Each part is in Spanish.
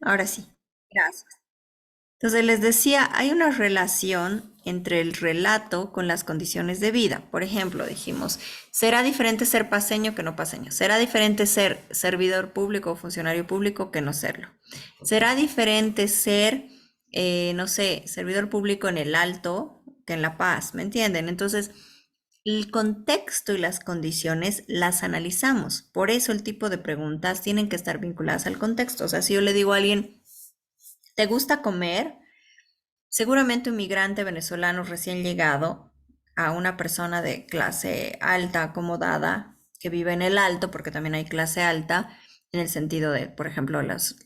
Ahora sí, gracias. Entonces les decía, hay una relación entre el relato con las condiciones de vida. Por ejemplo, dijimos, será diferente ser paseño que no paseño. Será diferente ser servidor público o funcionario público que no serlo. Será diferente ser, no sé, servidor público en el Alto que en La Paz, ¿me entienden? Entonces, el contexto y las condiciones las analizamos. Por eso el tipo de preguntas tienen que estar vinculadas al contexto. O sea, si yo le digo a alguien, ¿te gusta comer? Seguramente un migrante venezolano recién llegado a una persona de clase alta, acomodada, que vive en el alto, porque también hay clase alta, en el sentido de, por ejemplo, los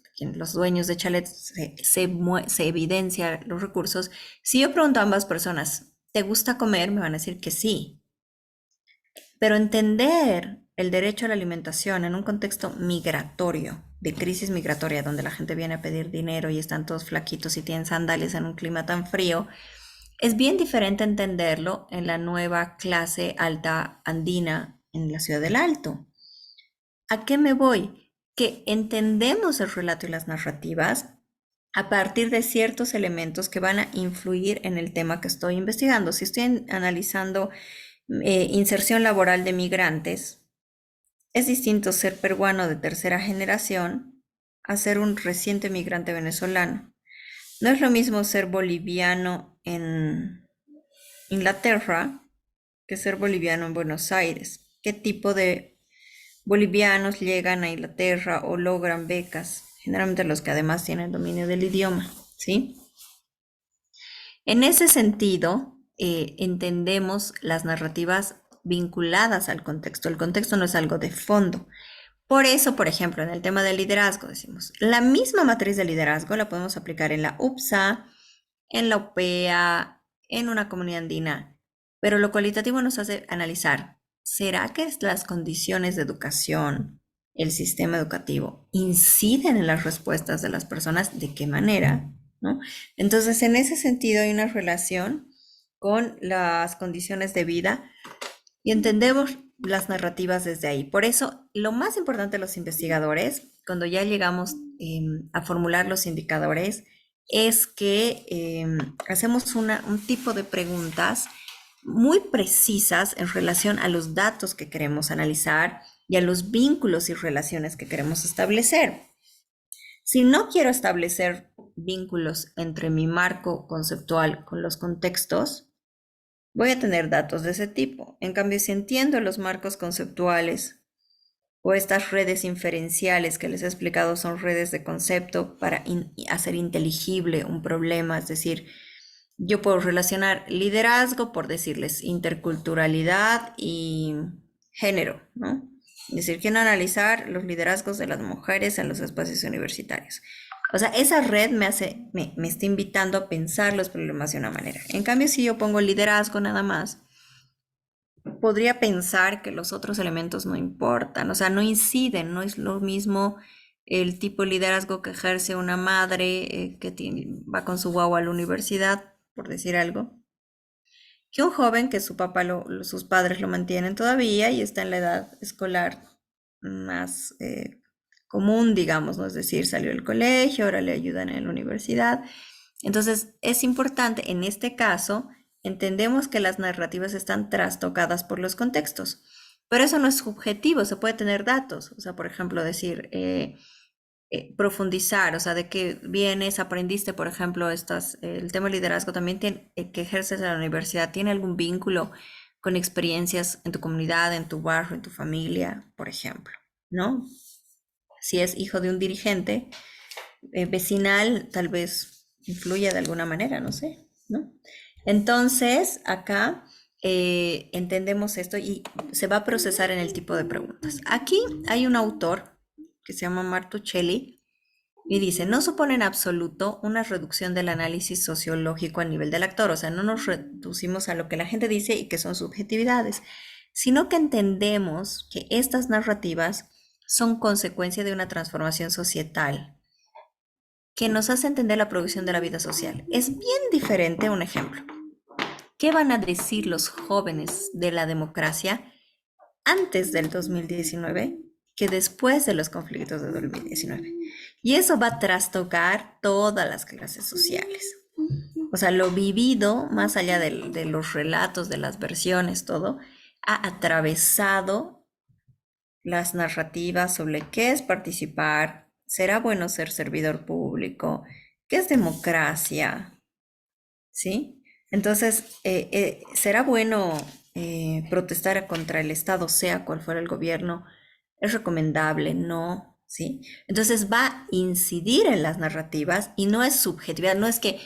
dueños de chalets se evidencia los recursos. Si yo pregunto a ambas personas, ¿te gusta comer? Me van a decir que sí. Pero entender el derecho a la alimentación en un contexto migratorio, de crisis migratoria, donde la gente viene a pedir dinero y están todos flaquitos y tienen sandalias en un clima tan frío, es bien diferente entenderlo en la nueva clase alta andina en la ciudad del Alto. ¿A qué me voy? Que entendemos el relato y las narrativas a partir de ciertos elementos que van a influir en el tema que estoy investigando. Si estoy analizando inserción laboral de migrantes, es distinto ser peruano de tercera generación a ser un reciente migrante venezolano. No es lo mismo ser boliviano en Inglaterra que ser boliviano en Buenos Aires. ¿Qué tipo de bolivianos llegan a Inglaterra o logran becas? Generalmente los que además tienen dominio del idioma, ¿sí? En ese sentido, entendemos las narrativas vinculadas al contexto. El contexto no es algo de fondo. Por eso, por ejemplo, en el tema del liderazgo, decimos, la misma matriz de liderazgo la podemos aplicar en la UPSA, en la UPEA, en una comunidad andina, pero lo cualitativo nos hace analizar, ¿será que las condiciones de educación, el sistema educativo, inciden en las respuestas de las personas? ¿De qué manera? ¿No? Entonces, en ese sentido hay una relación con las condiciones de vida y entendemos las narrativas desde ahí. Por eso, lo más importante de los investigadores, cuando ya llegamos a formular los indicadores, es que hacemos un tipo de preguntas muy precisas en relación a los datos que queremos analizar y a los vínculos y relaciones que queremos establecer. Si no quiero establecer vínculos entre mi marco conceptual con los contextos, voy a tener datos de ese tipo. En cambio, si entiendo los marcos conceptuales o estas redes inferenciales que les he explicado son redes de concepto para hacer inteligible un problema, es decir, yo puedo relacionar liderazgo, por decirles, interculturalidad y género, ¿no? Es decir, quiero analizar los liderazgos de las mujeres en los espacios universitarios. O sea, esa red me está invitando a pensar los problemas de una manera. En cambio, si yo pongo liderazgo nada más, podría pensar que los otros elementos no importan, o sea, no inciden, no es lo mismo el tipo de liderazgo que ejerce una madre va con su guagua a la universidad, por decir algo, que un joven que su papá sus padres lo mantienen todavía y está en la edad escolar más común, digamos, ¿no? Es decir, salió del colegio, ahora le ayudan en la universidad. Entonces, es importante, en este caso, entendemos que las narrativas están trastocadas por los contextos, pero eso no es subjetivo, se puede tener datos, o sea, por ejemplo, decir, profundizar, o sea, de qué vienes, aprendiste, por ejemplo, el tema de liderazgo también que ejerces en la universidad, ¿tiene algún vínculo con experiencias en tu comunidad, en tu barrio, en tu familia, por ejemplo? ¿No? Si es hijo de un dirigente vecinal, tal vez influya de alguna manera, no sé, ¿no? Entonces, acá entendemos esto y se va a procesar en el tipo de preguntas. Aquí hay un autor que se llama Martuchelli y dice, no supone en absoluto una reducción del análisis sociológico a nivel del actor, o sea, no nos reducimos a lo que la gente dice y que son subjetividades, sino que entendemos que estas narrativas son consecuencia de una transformación societal que nos hace entender la producción de la vida social. Es bien diferente un ejemplo. ¿Qué van a decir los jóvenes de la democracia antes del 2019 que después de los conflictos de 2019? Y eso va a trastocar todas las clases sociales. O sea, lo vivido, más allá de los relatos, de las versiones, todo, ha atravesado las narrativas sobre qué es participar, será bueno ser servidor público, qué es democracia, ¿sí? Entonces, será bueno protestar contra el Estado, sea cual fuera el gobierno, es recomendable, no, ¿sí? Entonces va a incidir en las narrativas y no es subjetividad, no es que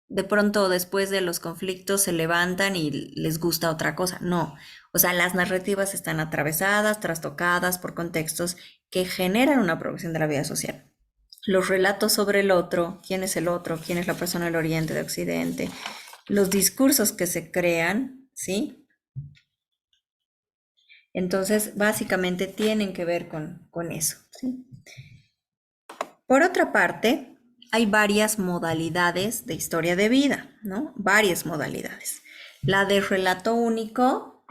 de pronto después de los conflictos se levantan y les gusta otra cosa, no. O sea, las narrativas están atravesadas, trastocadas por contextos que generan una progresión de la vida social. Los relatos sobre el otro, quién es la persona del Oriente, de Occidente, los discursos que se crean, ¿sí? Entonces, básicamente tienen que ver con eso, ¿sí? Por otra parte, hay varias modalidades de historia de vida, ¿no? Varias modalidades. La de relato único,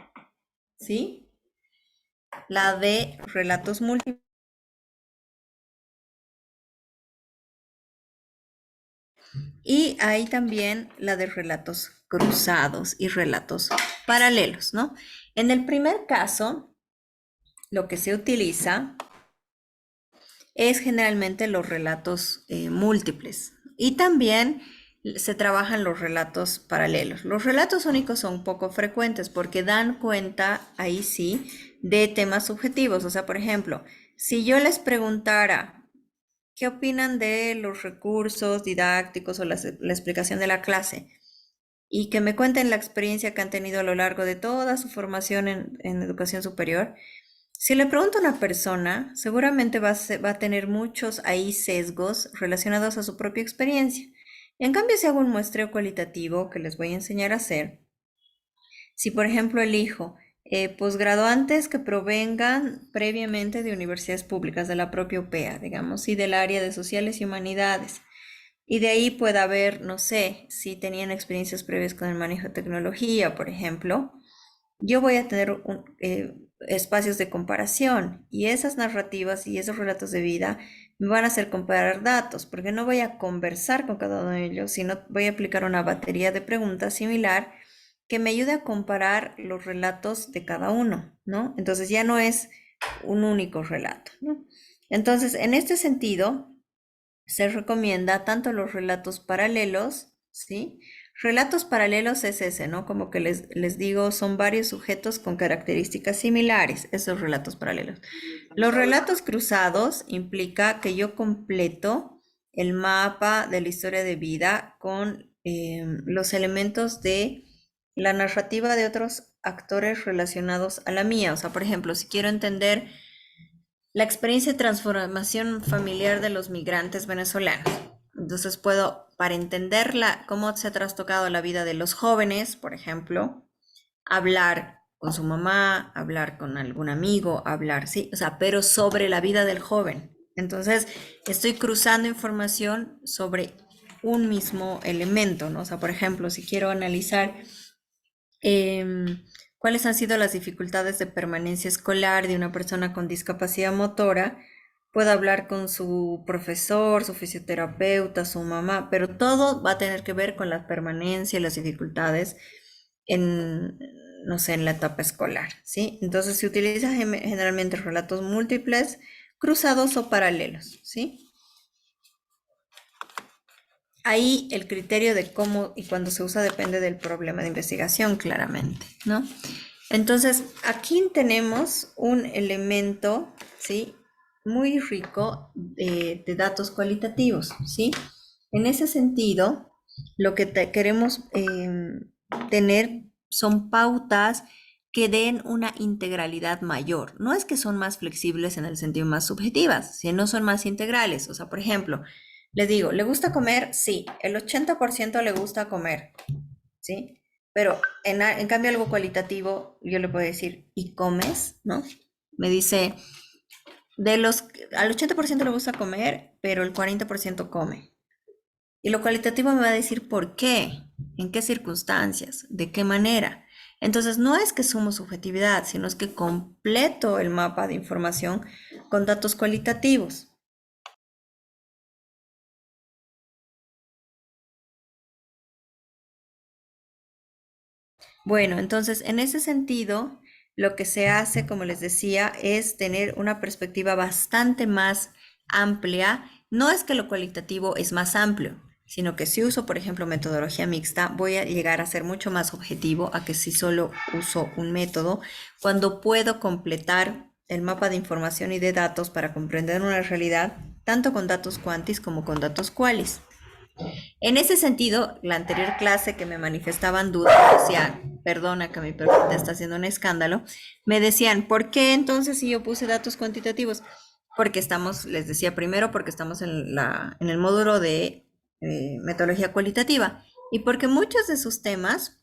¿sí? La de relatos múltiples. Y hay también la de relatos cruzados y relatos paralelos, ¿no? En el primer caso, lo que se utiliza es generalmente los relatos múltiples y también se trabajan los relatos paralelos. Los relatos únicos son poco frecuentes porque dan cuenta, ahí sí, de temas subjetivos. O sea, por ejemplo, si yo les preguntara qué opinan de los recursos didácticos o la explicación de la clase y que me cuenten la experiencia que han tenido a lo largo de toda su formación en educación superior, si le pregunto a una persona, seguramente va a tener muchos ahí sesgos relacionados a su propia experiencia. En cambio, si hago un muestreo cualitativo que les voy a enseñar a hacer, si por ejemplo elijo posgraduantes que provengan previamente de universidades públicas de la propia UPEA, digamos, y del área de sociales y humanidades, y de ahí puede haber, no sé, si tenían experiencias previas con el manejo de tecnología, por ejemplo, yo voy a tener espacios de comparación y esas narrativas y esos relatos de vida me van a hacer comparar datos, porque no voy a conversar con cada uno de ellos, sino voy a aplicar una batería de preguntas similar que me ayude a comparar los relatos de cada uno, ¿no? Entonces ya no es un único relato, ¿no? Entonces, en este sentido, se recomienda tanto los relatos paralelos, ¿sí? Relatos paralelos es ese, ¿no? Como que les digo, son varios sujetos con características similares, esos relatos paralelos. Los relatos cruzados implica que yo completo el mapa de la historia de vida con los elementos de la narrativa de otros actores relacionados a la mía. O sea, por ejemplo, si quiero entender la experiencia de transformación familiar de los migrantes venezolanos. Entonces puedo, para entenderla, cómo se ha trastocado la vida de los jóvenes, por ejemplo, hablar con su mamá, hablar con algún amigo, hablar, sí, o sea, pero sobre la vida del joven. Entonces, estoy cruzando información sobre un mismo elemento, ¿no? O sea, por ejemplo, si quiero analizar cuáles han sido las dificultades de permanencia escolar de una persona con discapacidad motora. Puedo hablar con su profesor, su fisioterapeuta, su mamá, pero todo va a tener que ver con la permanencia y las dificultades en, no sé, en la etapa escolar, ¿sí? Entonces se utiliza generalmente relatos múltiples, cruzados o paralelos, ¿sí? Ahí el criterio de cómo y cuándo se usa depende del problema de investigación, claramente, ¿no? Entonces, aquí tenemos un elemento, ¿sí? Muy rico de datos cualitativos, ¿sí? En ese sentido, lo que queremos tener son pautas que den una integralidad mayor. No es que son más flexibles en el sentido más subjetivas, sino son más integrales. O sea, por ejemplo, les digo, ¿le gusta comer? Sí, el 80% le gusta comer, ¿sí? Pero en cambio algo cualitativo, yo le puedo decir, ¿y comes? ¿No? Me dice, al 80% le gusta comer, pero el 40% come. Y lo cualitativo me va a decir por qué, en qué circunstancias, de qué manera. Entonces, no es que sumo subjetividad, sino es que completo el mapa de información con datos cualitativos. Bueno, entonces, en ese sentido, lo que se hace, como les decía, es tener una perspectiva bastante más amplia. No es que lo cualitativo es más amplio, sino que si uso, por ejemplo, metodología mixta, voy a llegar a ser mucho más objetivo a que si solo uso un método, cuando puedo completar el mapa de información y de datos para comprender una realidad, tanto con datos cuantis como con datos cualis. En ese sentido, la anterior clase que me manifestaban dudas, decían, perdona que mi perfil te está haciendo un escándalo, me decían, ¿por qué entonces si yo puse datos cuantitativos? Porque estamos, les decía primero, porque estamos en el módulo de metodología cualitativa y porque muchos de sus temas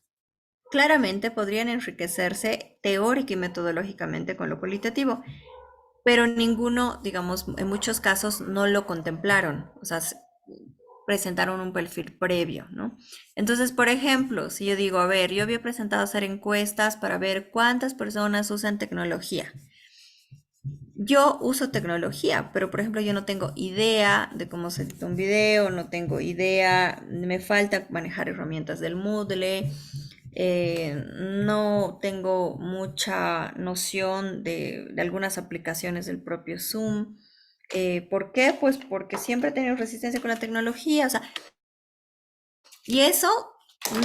claramente podrían enriquecerse teórica y metodológicamente con lo cualitativo, pero ninguno, digamos, en muchos casos no lo contemplaron. O sea, presentaron un perfil previo, ¿no? Entonces, por ejemplo, si yo digo, a ver, yo había presentado hacer encuestas para ver cuántas personas usan tecnología. Yo uso tecnología, pero por ejemplo yo no tengo idea de cómo se edita un video, no tengo idea, me falta manejar herramientas del Moodle, no tengo mucha noción de algunas aplicaciones del propio Zoom. ¿Por qué? Pues porque siempre he tenido resistencia con la tecnología, o sea, y eso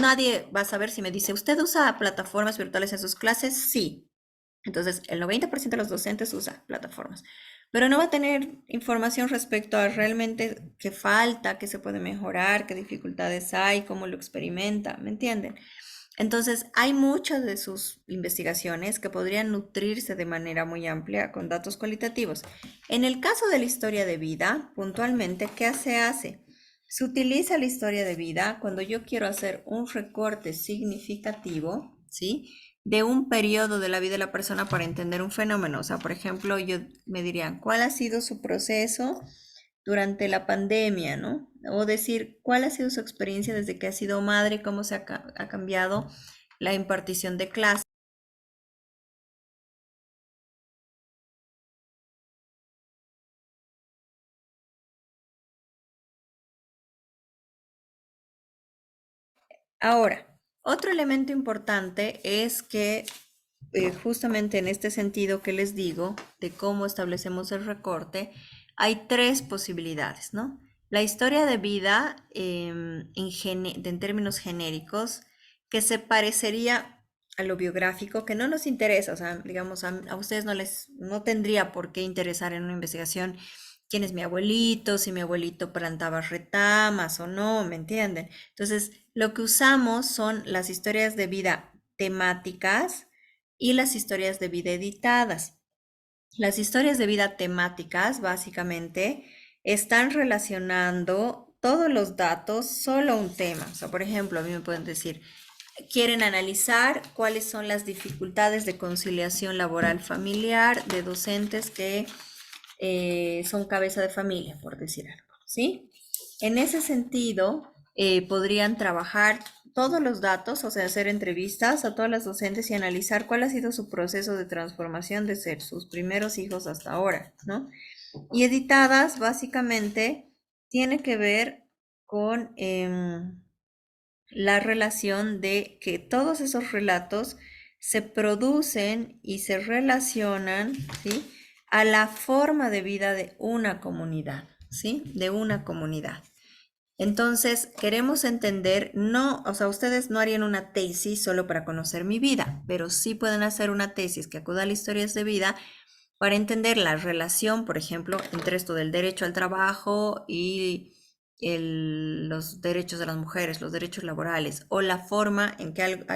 nadie va a saber si me dice, ¿usted usa plataformas virtuales en sus clases? Sí. Entonces, el 90% de los docentes usa plataformas, pero no va a tener información respecto a realmente qué falta, qué se puede mejorar, qué dificultades hay, cómo lo experimenta, ¿me entienden? Entonces, hay muchas de sus investigaciones que podrían nutrirse de manera muy amplia con datos cualitativos. En el caso de la historia de vida, puntualmente, ¿qué se hace? Se utiliza la historia de vida cuando yo quiero hacer un recorte significativo, ¿sí? De un periodo de la vida de la persona para entender un fenómeno. O sea, por ejemplo, yo me dirían, ¿cuál ha sido su proceso durante la pandemia, ¿no? O decir, ¿cuál ha sido su experiencia desde que ha sido madre? ¿Cómo se ha cambiado la impartición de clases? Ahora, otro elemento importante es que justamente en este sentido que les digo de cómo establecemos el recorte, hay tres posibilidades, ¿no? La historia de vida en términos genéricos, que se parecería a lo biográfico, que no nos interesa, o sea, digamos, a ustedes no tendría por qué interesar en una investigación quién es mi abuelito, si mi abuelito plantaba retamas o no, ¿me entienden? Entonces, lo que usamos son las historias de vida temáticas y las historias de vida editadas. Las historias de vida temáticas, básicamente, están relacionando todos los datos solo a un tema. O sea, por ejemplo, a mí me pueden decir, quieren analizar cuáles son las dificultades de conciliación laboral familiar de docentes que son cabeza de familia, por decir algo, ¿sí? En ese sentido, podrían trabajar todos los datos, o sea, hacer entrevistas a todas las docentes y analizar cuál ha sido su proceso de transformación de ser sus primeros hijos hasta ahora, ¿no? Y editadas, básicamente, tiene que ver con la relación de que todos esos relatos se producen y se relacionan, ¿sí? A la forma de vida de una comunidad, ¿sí? De una comunidad. Entonces, queremos entender, no, o sea, ustedes no harían una tesis solo para conocer mi vida, pero sí pueden hacer una tesis que acuda a las historias de vida para entender la relación, por ejemplo, entre esto del derecho al trabajo y los derechos de las mujeres, los derechos laborales, o la forma en que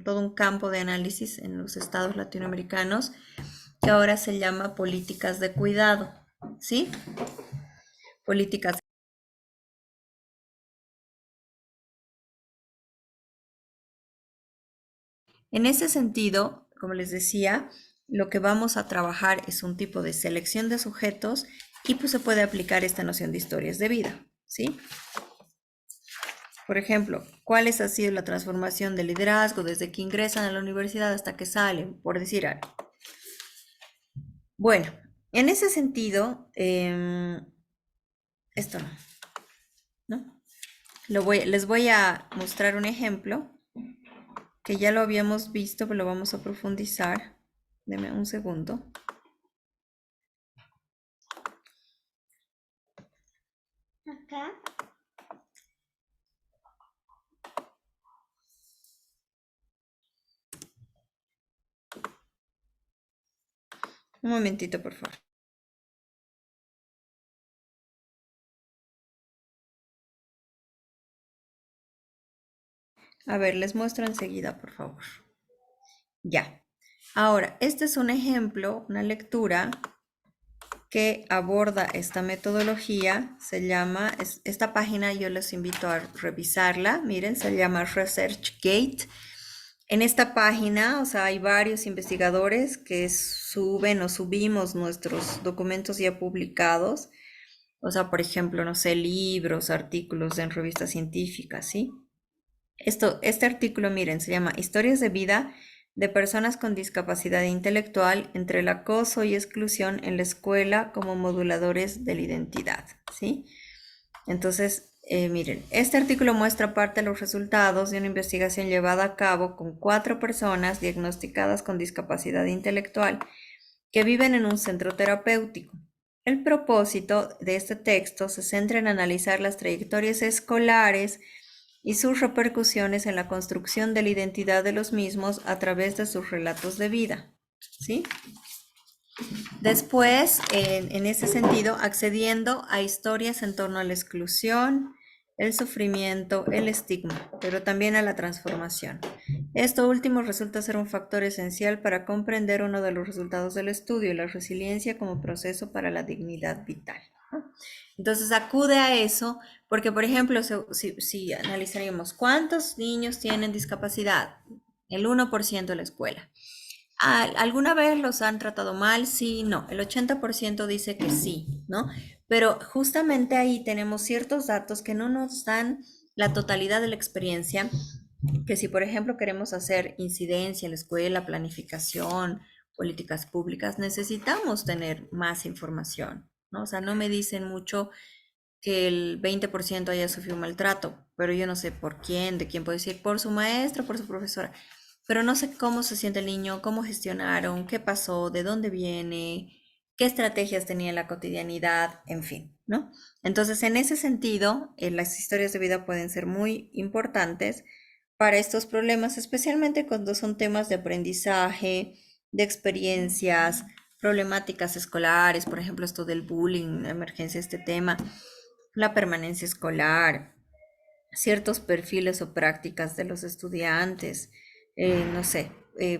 todo un campo de análisis en los estados latinoamericanos que ahora se llama políticas de cuidado, ¿sí? Políticas. En ese sentido, como les decía, lo que vamos a trabajar es un tipo de selección de sujetos y pues se puede aplicar esta noción de historias de vida, ¿sí? Por ejemplo, ¿cuáles ha sido la transformación del liderazgo desde que ingresan a la universidad hasta que salen? Por decir algo. Bueno, en ese sentido, esto no, ¿no? Les voy a mostrar un ejemplo que ya lo habíamos visto, pero lo vamos a profundizar. Deme un segundo. Acá. Un momentito, por favor. A ver, les muestro enseguida, por favor. Ya. Ahora, este es un ejemplo, una lectura que aborda esta metodología. Se llama, esta página yo les invito a revisarla. Miren, se llama ResearchGate. En esta página, o sea, hay varios investigadores que suben o subimos nuestros documentos ya publicados. O sea, por ejemplo, no sé, libros, artículos en revistas científicas, ¿sí? Este artículo, miren, se llama Historias de vida de personas con discapacidad intelectual entre el acoso y exclusión en la escuela como moduladores de la identidad, ¿sí? Entonces, miren, este artículo muestra parte de los resultados de una investigación llevada a cabo con 4 personas diagnosticadas con discapacidad intelectual que viven en un centro terapéutico. El propósito de este texto se centra en analizar las trayectorias escolares y sus repercusiones en la construcción de la identidad de los mismos a través de sus relatos de vida, ¿sí? Después, en ese sentido, accediendo a historias en torno a la exclusión, el sufrimiento, el estigma, pero también a la transformación. Esto último resulta ser un factor esencial para comprender uno de los resultados del estudio, la resiliencia como proceso para la dignidad vital, ¿no? Entonces acude a eso, porque por ejemplo, si analizaríamos cuántos niños tienen discapacidad, el 1% de la escuela. ¿Alguna vez los han tratado mal? Sí, no. El 80% dice que sí, ¿no? Pero justamente ahí tenemos ciertos datos que no nos dan la totalidad de la experiencia, que si por ejemplo queremos hacer incidencia en la escuela, planificación, políticas públicas, necesitamos tener más información, ¿no? O sea, no me dicen mucho que el 20% haya sufrido maltrato, pero yo no sé por quién, de quién puedo decir, por su maestra, por su profesora, pero no sé cómo se siente el niño, cómo gestionaron, qué pasó, de dónde viene, qué estrategias tenía en la cotidianidad, en fin, ¿no? Entonces, en ese sentido, las historias de vida pueden ser muy importantes para estos problemas, especialmente cuando son temas de aprendizaje, de experiencias, problemáticas escolares, por ejemplo, esto del bullying, la emergencia de este tema, la permanencia escolar, ciertos perfiles o prácticas de los estudiantes, no sé,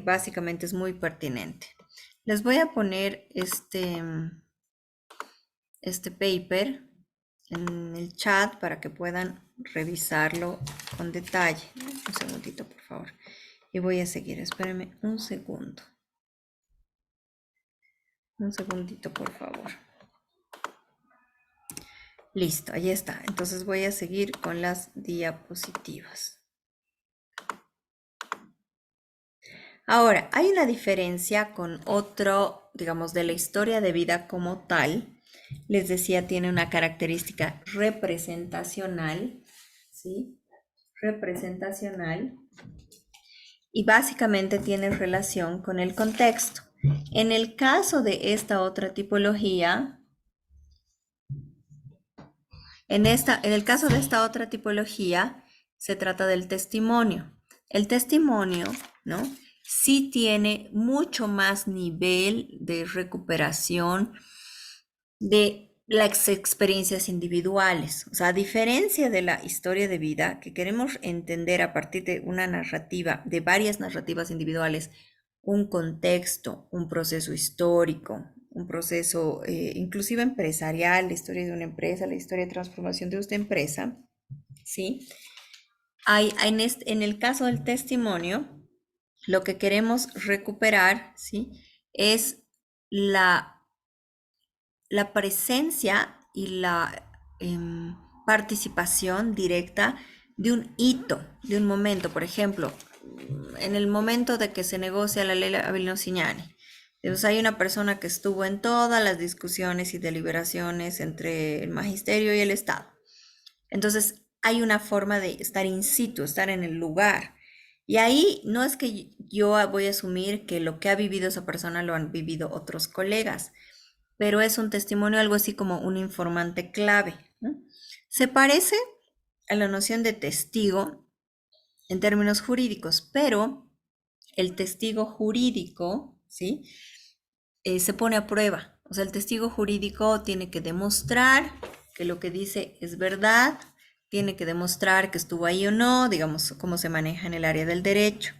básicamente es muy pertinente. Les voy a poner este paper en el chat para que puedan revisarlo con detalle. Un segundito, por favor. Y voy a seguir, espérenme un segundo. Un segundito, por favor. Listo, ahí está. Entonces voy a seguir con las diapositivas. Ahora, hay una diferencia con otro, digamos, de la historia de vida como tal. Les decía, tiene una característica representacional, ¿sí? Representacional. Y básicamente tiene relación con el contexto. En el caso de esta otra tipología, en el caso de esta otra tipología, se trata del testimonio. El testimonio, ¿no? Sí tiene mucho más nivel de recuperación de las experiencias individuales. O sea, a diferencia de la historia de vida que queremos entender a partir de una narrativa, de varias narrativas individuales, un contexto, un proceso histórico, un proceso inclusive empresarial, la historia de una empresa, la historia de transformación de esta empresa, ¿sí? En el caso del testimonio, lo que queremos recuperar, ¿sí? Es la presencia y la participación directa de un hito, de un momento. Por ejemplo, en el momento de que se negocia la ley Abilino-Signani. Entonces hay una persona que estuvo en todas las discusiones y deliberaciones entre el magisterio y el Estado. Entonces hay una forma de estar in situ, estar en el lugar. Y ahí no es que yo voy a asumir que lo que ha vivido esa persona lo han vivido otros colegas, pero es un testimonio algo así como un informante clave, ¿no? Se parece a la noción de testigo en términos jurídicos, pero el testigo jurídico, ¿sí? Se pone a prueba. O sea, el testigo jurídico tiene que demostrar que lo que dice es verdad, tiene que demostrar que estuvo ahí o no, digamos, cómo se maneja en el área del derecho.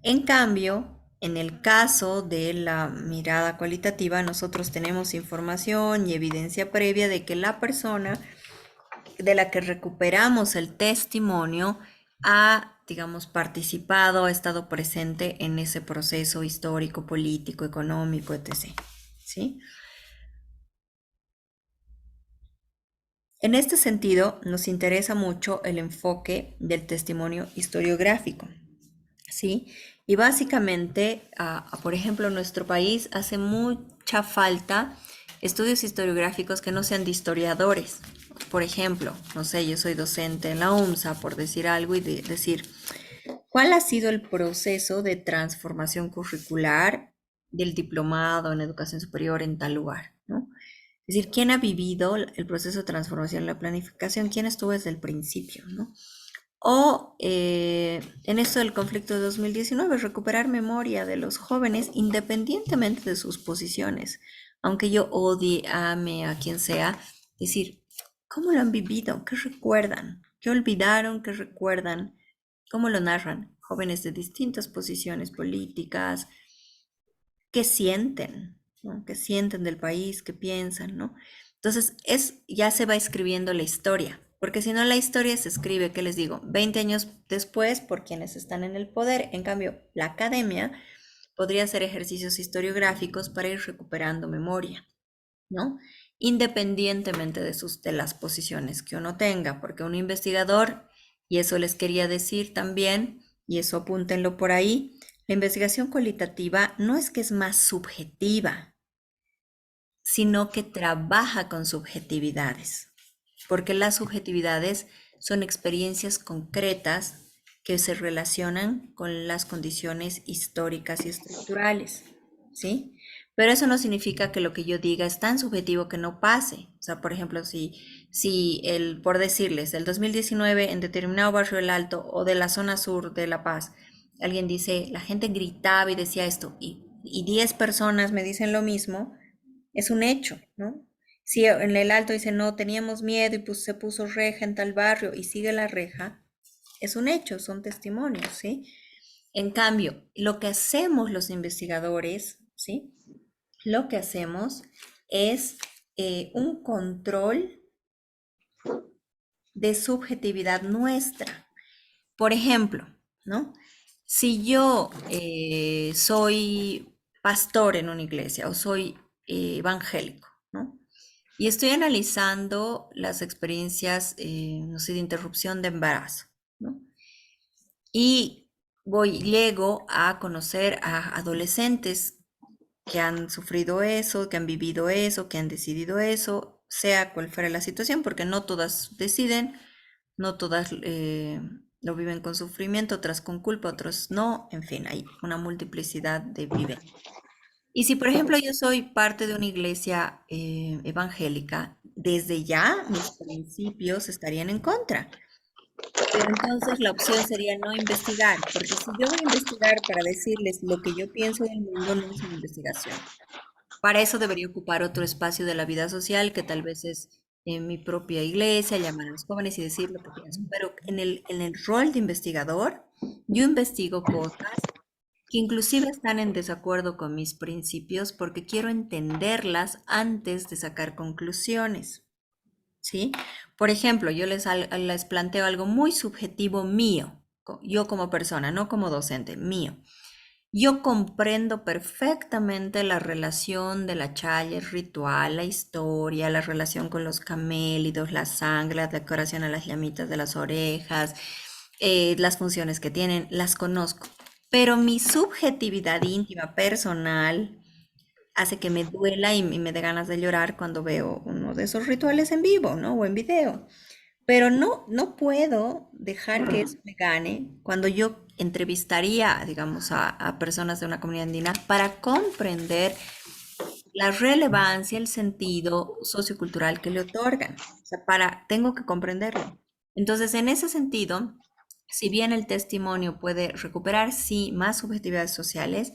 En cambio, en el caso de la mirada cualitativa, nosotros tenemos información y evidencia previa de que la persona de la que recuperamos el testimonio ha, digamos, participado, ha estado presente en ese proceso histórico, político, económico, etc. ¿Sí? En este sentido, nos interesa mucho el enfoque del testimonio historiográfico. ¿Sí? Y básicamente, por ejemplo, en nuestro país hace mucha falta estudios historiográficos que no sean de historiadores. Por ejemplo, no sé, yo soy docente en la UMSA, por decir algo, y decir, ¿cuál ha sido el proceso de transformación curricular del diplomado en educación superior en tal lugar? ¿No? Es decir, ¿quién ha vivido el proceso de transformación en la planificación? ¿Quién estuvo desde el principio? ¿No? O en esto del conflicto de 2019, recuperar memoria de los jóvenes independientemente de sus posiciones. Aunque yo odie, ame a quien sea, decir, ¿cómo lo han vivido? ¿Qué recuerdan? ¿Qué olvidaron? ¿Qué recuerdan? ¿Cómo lo narran? Jóvenes de distintas posiciones políticas, qué sienten, ¿no? ¿Qué sienten del país? ¿Qué piensan, ¿no? Entonces, ya se va escribiendo la historia, porque si no la historia se escribe, ¿qué les digo? 20 años después por quienes están en el poder. En cambio, la academia podría hacer ejercicios historiográficos para ir recuperando memoria, ¿no? Independientemente de las posiciones que uno tenga, porque un investigador, y eso les quería decir también, y eso apúntenlo por ahí, la investigación cualitativa no es que es más subjetiva, sino que trabaja con subjetividades, porque las subjetividades son experiencias concretas que se relacionan con las condiciones históricas y estructurales, ¿sí? Pero eso no significa que lo que yo diga es tan subjetivo que no pase. O sea, por ejemplo, por decirles, el 2019 en determinado barrio del Alto o de la zona sur de La Paz, alguien dice, la gente gritaba y decía esto, y 10 personas me dicen lo mismo, es un hecho, ¿no? Si en el Alto dice, no, teníamos miedo y pues se puso reja en tal barrio y sigue la reja, es un hecho, son testimonios, ¿sí? En cambio, lo que hacemos los investigadores, ¿sí? Lo que hacemos es un control de subjetividad nuestra. Por ejemplo, ¿no? Si yo soy pastor en una iglesia o soy evangélico, ¿no? Y estoy analizando las experiencias, no sé, de interrupción de embarazo, ¿no? Y llego a conocer a adolescentes que han sufrido eso, que han vivido eso, que han decidido eso, sea cual fuera la situación, porque no todas deciden, no todas lo viven con sufrimiento, otras con culpa, otros no, en fin, hay una multiplicidad de vivencias. Y si, por ejemplo, yo soy parte de una iglesia evangélica, desde ya mis principios estarían en contra. Pero entonces la opción sería no investigar, porque si yo voy a investigar para decirles lo que yo pienso del mundo, no es una investigación. Para eso debería ocupar otro espacio de la vida social, que tal vez es en mi propia iglesia, llamar a los jóvenes y decir lo que pienso. Pero en el rol de investigador, yo investigo cosas que inclusive están en desacuerdo con mis principios porque quiero entenderlas antes de sacar conclusiones, ¿sí? Por ejemplo, yo les planteo algo muy subjetivo mío, yo como persona, no como docente, mío. Yo comprendo perfectamente la relación de la chaya, el ritual, la historia, la relación con los camélidos, la sangre, la decoración a las llamitas de las orejas, las funciones que tienen, las conozco. Pero mi subjetividad íntima, personal, hace que me duela y me dé ganas de llorar cuando veo uno de esos rituales en vivo, ¿no? O en video. Pero no puedo dejar que eso me gane cuando yo entrevistaría, digamos, a personas de una comunidad andina para comprender la relevancia, el sentido sociocultural que le otorgan. O sea, tengo que comprenderlo. Entonces, en ese sentido, si bien el testimonio puede recuperar, sí, más subjetividades sociales,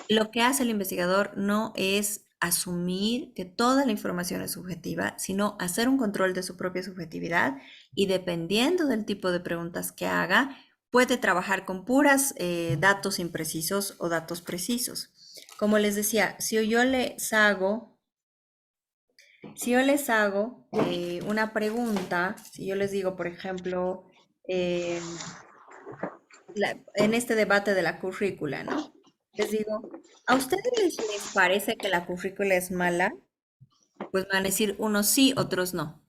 lo que hace el investigador no es asumir que toda la información es subjetiva, sino hacer un control de su propia subjetividad y dependiendo del tipo de preguntas que haga, puede trabajar con puras datos imprecisos o datos precisos. Como les decía, si yo les hago una pregunta, si yo les digo, por ejemplo, eh, en este debate de la currícula, ¿no? Les digo, ¿a ustedes les parece que la currícula es mala? Pues van a decir unos sí, otros no.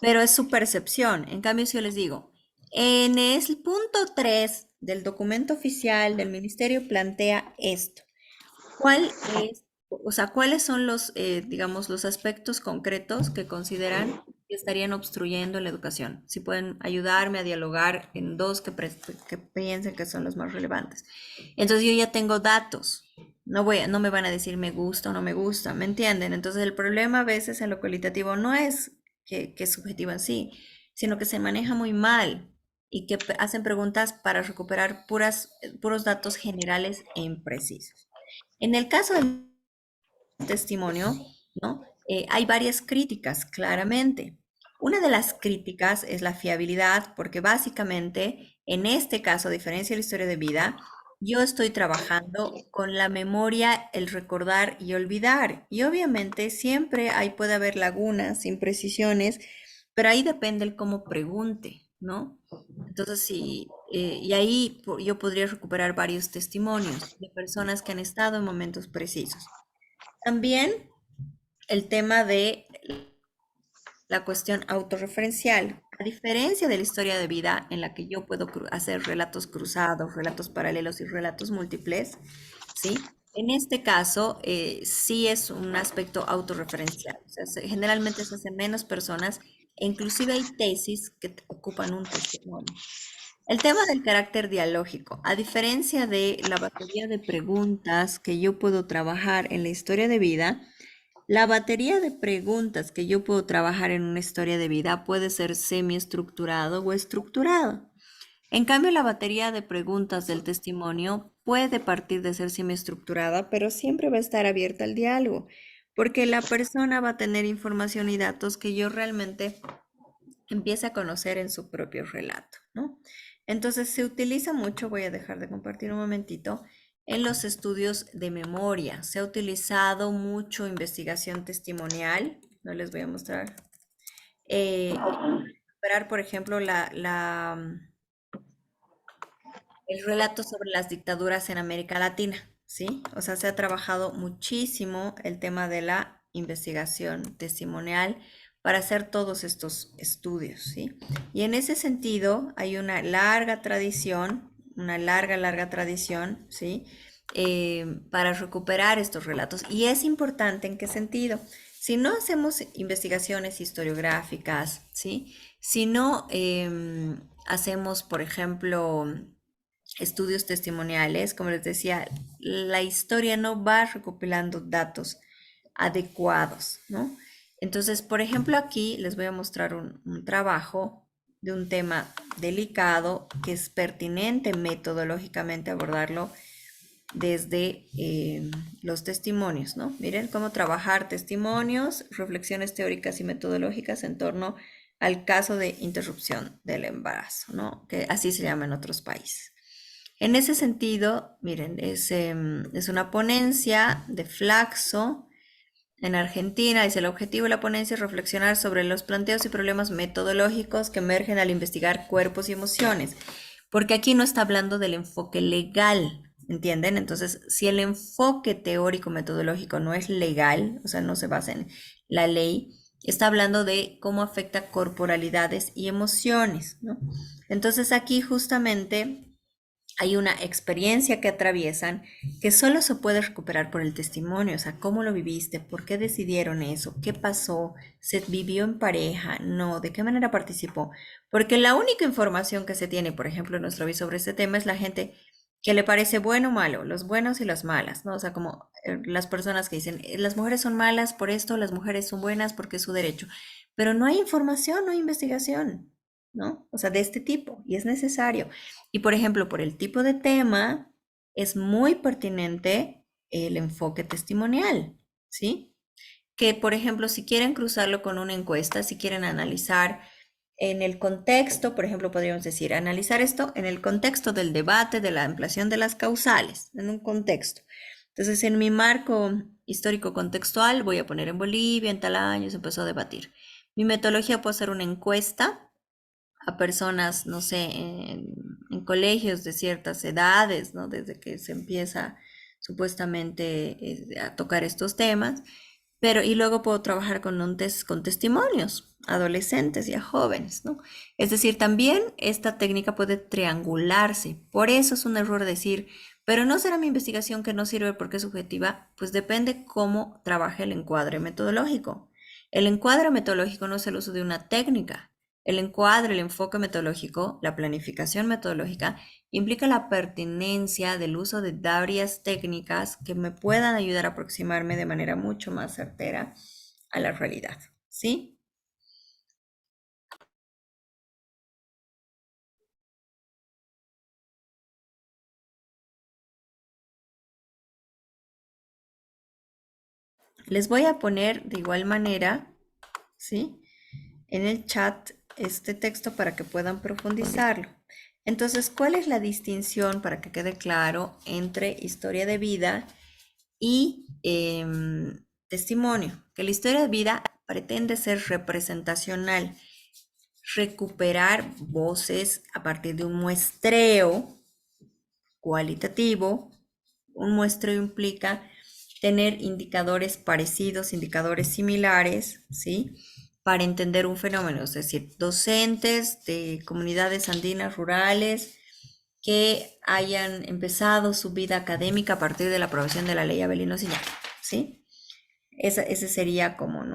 Pero es su percepción. En cambio, si yo les digo, en el punto 3 del documento oficial del ministerio plantea esto. ¿Cuáles son los, digamos, los aspectos concretos que consideran que estarían obstruyendo la educación? Si pueden ayudarme a dialogar en dos que piensen que son los más relevantes. Entonces yo ya tengo datos. No me van a decir me gusta o no me gusta, ¿me entienden? Entonces el problema a veces en lo cualitativo no es que es subjetivo en sí, sino que se maneja muy mal y que hacen preguntas para recuperar puros datos generales e imprecisos. En el caso del testimonio, ¿no? Hay varias críticas, claramente. Una de las críticas es la fiabilidad, porque básicamente, en este caso, a diferencia de la historia de vida, yo estoy trabajando con la memoria, el recordar y olvidar. Y obviamente siempre ahí puede haber lagunas, imprecisiones, pero ahí depende el cómo pregunte, ¿no? Entonces, sí, y ahí yo podría recuperar varios testimonios de personas que han estado en momentos precisos. También el tema de la cuestión autorreferencial. A diferencia de la historia de vida en la que yo puedo hacer relatos cruzados, relatos paralelos y relatos múltiples, ¿sí? En este caso, sí es un aspecto autorreferencial. O sea, generalmente se hacen menos personas e inclusive hay tesis que ocupan un testimonio. El tema del carácter dialógico. A diferencia de la batería de preguntas que yo puedo trabajar en la historia de vida, la batería de preguntas que yo puedo trabajar en una historia de vida puede ser semiestructurado o estructurado. En cambio, la batería de preguntas del testimonio puede partir de ser semiestructurada, pero siempre va a estar abierta al diálogo, porque la persona va a tener información y datos que yo realmente empiece a conocer en su propio relato, ¿no? Entonces se utiliza mucho, voy a dejar de compartir un momentito, en los estudios de memoria. Se ha utilizado mucho investigación testimonial, no les voy a mostrar. Recuperar, por ejemplo, el relato sobre las dictaduras en América Latina, ¿sí? O sea, se ha trabajado muchísimo el tema de la investigación testimonial para hacer todos estos estudios, ¿sí? Y en ese sentido hay una larga tradición, larga tradición, ¿sí? Para recuperar estos relatos. Y es importante en qué sentido. Si no hacemos investigaciones historiográficas, ¿sí? Si no hacemos, por ejemplo, estudios testimoniales, como les decía, la historia no va recopilando datos adecuados, ¿no? Entonces, por ejemplo, aquí les voy a mostrar un trabajo de un tema delicado que es pertinente metodológicamente abordarlo desde los testimonios, ¿no? Miren cómo trabajar testimonios, reflexiones teóricas y metodológicas en torno al caso de interrupción del embarazo, ¿no? Que así se llama en otros países. En ese sentido, miren, es una ponencia de Flaxo en Argentina. Dice, el objetivo de la ponencia es reflexionar sobre los planteos y problemas metodológicos que emergen al investigar cuerpos y emociones, porque aquí no está hablando del enfoque legal, ¿entienden? Entonces, si el enfoque teórico metodológico no es legal, o sea, no se basa en la ley, está hablando de cómo afecta corporalidades y emociones, ¿no? Entonces, aquí justamente hay una experiencia que atraviesan que solo se puede recuperar por el testimonio, o sea, cómo lo viviste, por qué decidieron eso, qué pasó, se vivió en pareja, no, de qué manera participó, porque la única información que se tiene, por ejemplo, en nuestro aviso sobre este tema es la gente que le parece bueno o malo, los buenos y las malas, ¿no? O sea, como las personas que dicen, las mujeres son malas por esto, las mujeres son buenas porque es su derecho, pero no hay información, no hay investigación, ¿no? O sea, de este tipo, y es necesario. Y por ejemplo, por el tipo de tema, es muy pertinente el enfoque testimonial, ¿sí? Que por ejemplo, si quieren cruzarlo con una encuesta, si quieren analizar en el contexto, por ejemplo, podríamos decir, analizar esto en el contexto del debate, de la ampliación de las causales, en un contexto. Entonces, en mi marco histórico contextual, voy a poner en Bolivia, en tal año se empezó a debatir. Mi metodología puede ser una encuesta a personas, no sé, en colegios de ciertas edades, ¿no? Desde que se empieza supuestamente a tocar estos temas, pero y luego puedo trabajar con con testimonios, adolescentes y a jóvenes, ¿no? Es decir, también esta técnica puede triangularse. Por eso es un error decir, pero no será mi investigación que no sirve porque es subjetiva, pues depende cómo trabaje el encuadre metodológico. El encuadre metodológico no es el uso de una técnica, el encuadre, el enfoque metodológico, la planificación metodológica, implica la pertinencia del uso de varias técnicas que me puedan ayudar a aproximarme de manera mucho más certera a la realidad, ¿sí? Les voy a poner de igual manera, ¿sí? En el chat este texto para que puedan profundizarlo. Entonces, ¿cuál es la distinción, para que quede claro, entre historia de vida y testimonio? Que la historia de vida pretende ser representacional, recuperar voces a partir de un muestreo cualitativo. Un muestreo implica tener indicadores parecidos, indicadores similares, ¿sí? Para entender un fenómeno, es decir, docentes de comunidades andinas rurales que hayan empezado su vida académica a partir de la aprobación de la ley Avelino Siñac, ¿sí? Ese sería como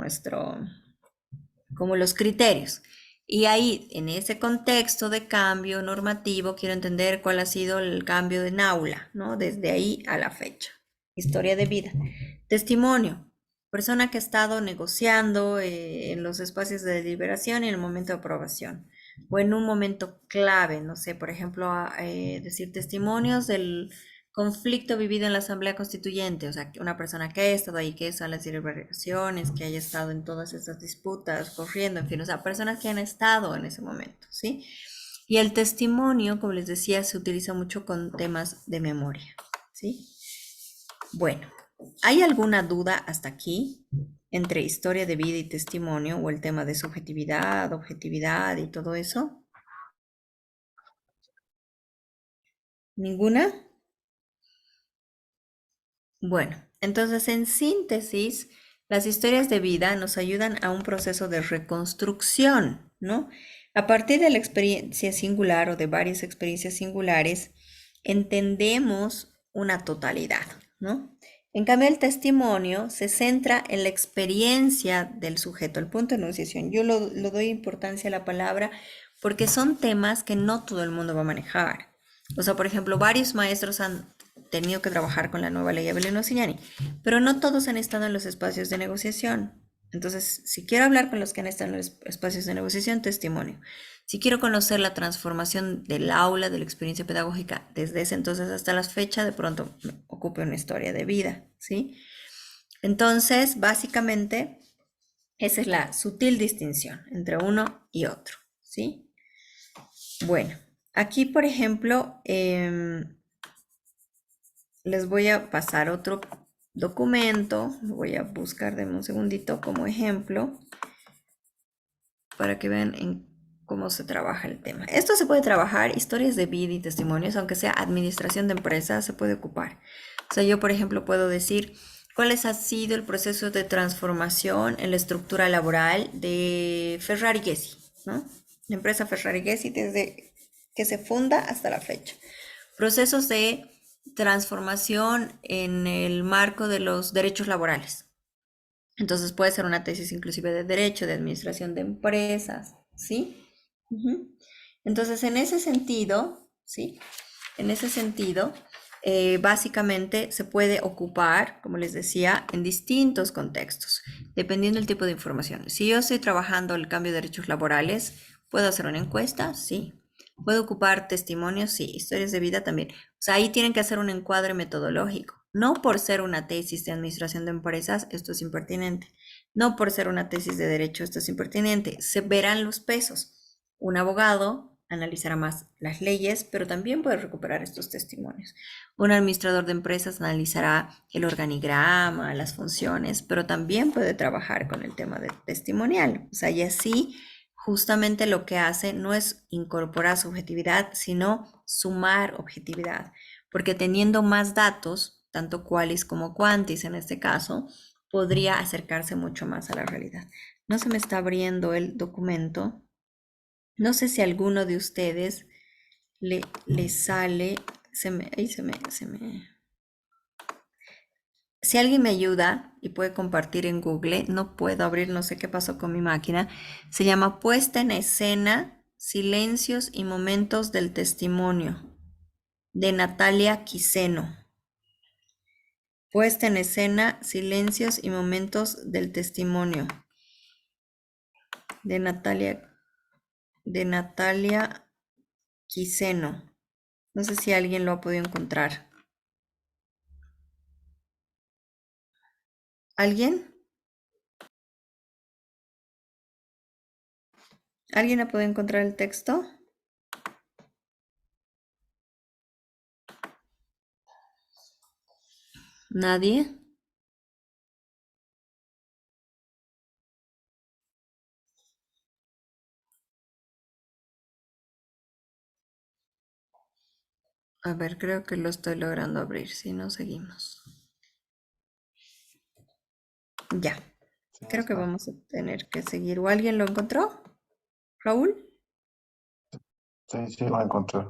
como los criterios. Y ahí, en ese contexto de cambio normativo, quiero entender cuál ha sido el cambio de aula, ¿no? Desde ahí a la fecha. Historia de vida. Testimonio. Persona que ha estado negociando en los espacios de deliberación y en el momento de aprobación. O en un momento clave, no sé, por ejemplo, decir testimonios del conflicto vivido en la Asamblea Constituyente, o sea, que una persona que ha estado ahí, que es a las deliberaciones, que haya estado en todas estas disputas, corriendo, en fin, o sea, personas que han estado en ese momento, ¿sí? Y el testimonio, como les decía, se utiliza mucho con temas de memoria, ¿sí? Bueno, ¿hay alguna duda hasta aquí entre historia de vida y testimonio o el tema de subjetividad, objetividad y todo eso? ¿Ninguna? Bueno, entonces en síntesis, las historias de vida nos ayudan a un proceso de reconstrucción, ¿no? A partir de la experiencia singular o de varias experiencias singulares, entendemos una totalidad, ¿no? En cambio, el testimonio se centra en la experiencia del sujeto, el punto de enunciación. Yo lo doy importancia a la palabra porque son temas que no todo el mundo va a manejar. O sea, por ejemplo, varios maestros han tenido que trabajar con la nueva ley Avelino Signani, pero no todos han estado en los espacios de negociación. Entonces, si quiero hablar con los que han estado en los espacios de negociación, testimonio. Si quiero conocer la transformación del aula, de la experiencia pedagógica, desde ese entonces hasta la fecha, de pronto me ocupe una historia de vida, ¿sí? Entonces, básicamente, esa es la sutil distinción entre uno y otro, ¿sí? Bueno, aquí, por ejemplo, les voy a pasar otro documento, lo voy a buscar, de un segundito como ejemplo, para que vean cómo se trabaja el tema. Esto se puede trabajar, historias de vida y testimonios, aunque sea administración de empresas, se puede ocupar. O sea, yo, por ejemplo, puedo decir cuál ha sido el proceso de transformación en la estructura laboral de Ferrari Gessi, ¿no? La empresa Ferrari Gessi desde que se funda hasta la fecha. Procesos de transformación en el marco de los derechos laborales. Entonces puede ser una tesis inclusive de derecho, de administración de empresas, ¿sí? Ujú. Entonces, en ese sentido, ¿sí? En ese sentido, básicamente se puede ocupar, como les decía, en distintos contextos, dependiendo del tipo de información. Si yo estoy trabajando el cambio de derechos laborales, ¿puedo hacer una encuesta? Sí. ¿Puedo ocupar testimonios? Sí. Historias de vida también. O sea, ahí tienen que hacer un encuadre metodológico. No por ser una tesis de administración de empresas, esto es impertinente. No por ser una tesis de derecho, esto es impertinente. Se verán los pesos. Un abogado analizará más las leyes, pero también puede recuperar estos testimonios. Un administrador de empresas analizará el organigrama, las funciones, pero también puede trabajar con el tema de testimonial. O sea, y así justamente lo que hace no es incorporar subjetividad, sino sumar objetividad, porque teniendo más datos, tanto qualis como quantis en este caso, podría acercarse mucho más a la realidad. No se me está abriendo el documento. No sé si alguno de ustedes le sale, ahí si alguien me ayuda y puede compartir en Google, no puedo abrir, no sé qué pasó con mi máquina, se llama Puesta en escena, silencios y momentos del testimonio, de Natalia Quiseno. Puesta en escena, silencios y momentos del testimonio, de Natalia Quiseno. No sé si alguien lo ha podido encontrar. ¿Alguien? ¿Alguien ha podido encontrar el texto? ¿Nadie? A ver, creo que lo estoy logrando abrir, si no seguimos. Ya, Sí, ya creo que está. vamos a tener que seguir. ¿O alguien lo encontró? ¿Raúl? Sí, sí, lo encontré.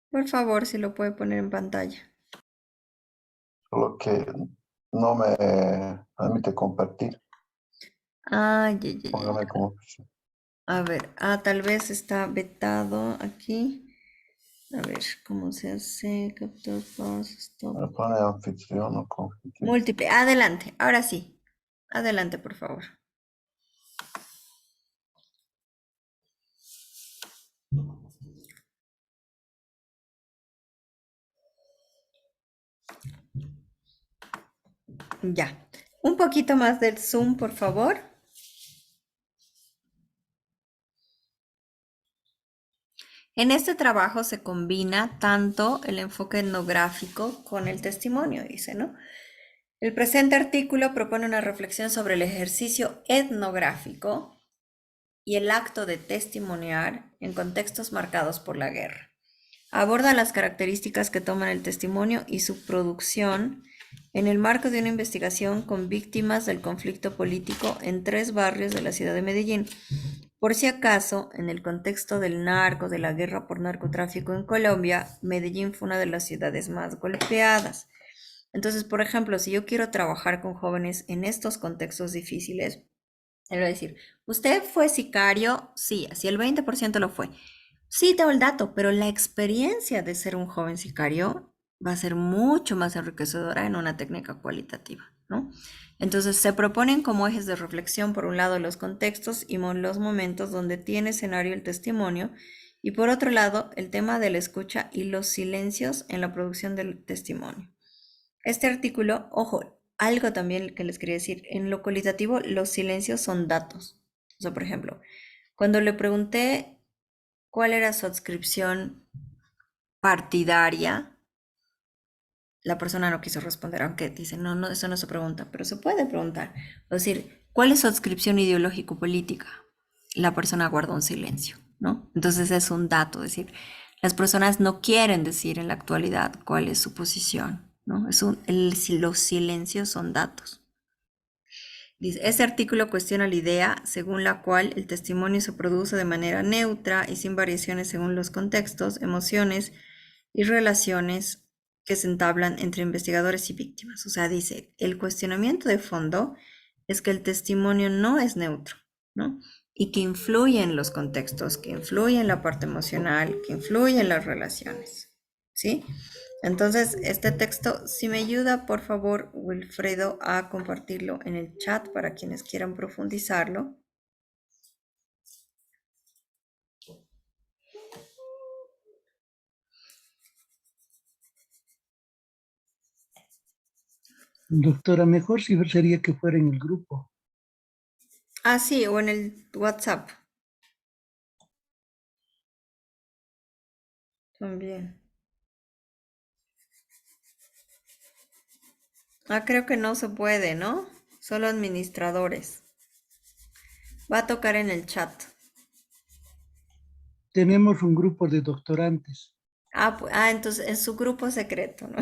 Por favor, si lo puede poner en pantalla. Solo que no me permite compartir. Ah, ya, ya, ya, Póngame ya. como... A ver, tal vez está vetado aquí. A ver, ¿cómo se hace? Capture pause, stop. Me pone anfitrión o confitrión. Múltiple. Adelante, ahora sí. Adelante, por favor. Ya. Un poquito más del zoom, por favor. En este trabajo se combina tanto el enfoque etnográfico con el testimonio, dice, ¿no? El presente artículo propone una reflexión sobre el ejercicio etnográfico y el acto de testimoniar en contextos marcados por la guerra. Aborda las características que toman el testimonio y su producción en el marco de una investigación con víctimas del conflicto político en 3 barrios de la ciudad de Medellín. Por si acaso, en el contexto del narco, de la guerra por narcotráfico en Colombia, Medellín fue una de las ciudades más golpeadas. Entonces, por ejemplo, si yo quiero trabajar con jóvenes en estos contextos difíciles, él va a decir, ¿usted fue sicario? Sí, así el 20% lo fue. Sí, tengo el dato, pero la experiencia de ser un joven sicario va a ser mucho más enriquecedora en una técnica cualitativa, ¿no? Entonces se proponen como ejes de reflexión, por un lado, los contextos y los momentos donde tiene escenario el testimonio, y por otro lado, el tema de la escucha y los silencios en la producción del testimonio. Este artículo, ojo, algo también que les quería decir, en lo cualitativo los silencios son datos. O sea, por ejemplo, cuando le pregunté cuál era su adscripción partidaria, la persona no quiso responder, aunque dice, no, no, eso no se pregunta, pero se puede preguntar. Es decir, ¿cuál es su adscripción ideológico-política? La persona guardó un silencio, ¿no? Entonces es un dato, es decir, las personas no quieren decir en la actualidad cuál es su posición, ¿no? Los silencios son datos. Dice, este artículo cuestiona la idea según la cual el testimonio se produce de manera neutra y sin variaciones según los contextos, emociones y relaciones que se entablan entre investigadores y víctimas. O sea, dice, el cuestionamiento de fondo es que el testimonio no es neutro, ¿no? Y que influye en los contextos, que influye en la parte emocional, que influye en las relaciones, ¿sí? Entonces, este texto, si me ayuda, por favor, Wilfredo, a compartirlo en el chat para quienes quieran profundizarlo. Doctora, mejor si sería que fuera en el grupo. Ah, sí, o en el WhatsApp también. Ah, creo que no se puede, ¿no? Solo administradores. Va a tocar en el chat. Tenemos un grupo de doctorantes. Entonces en su grupo secreto, ¿no?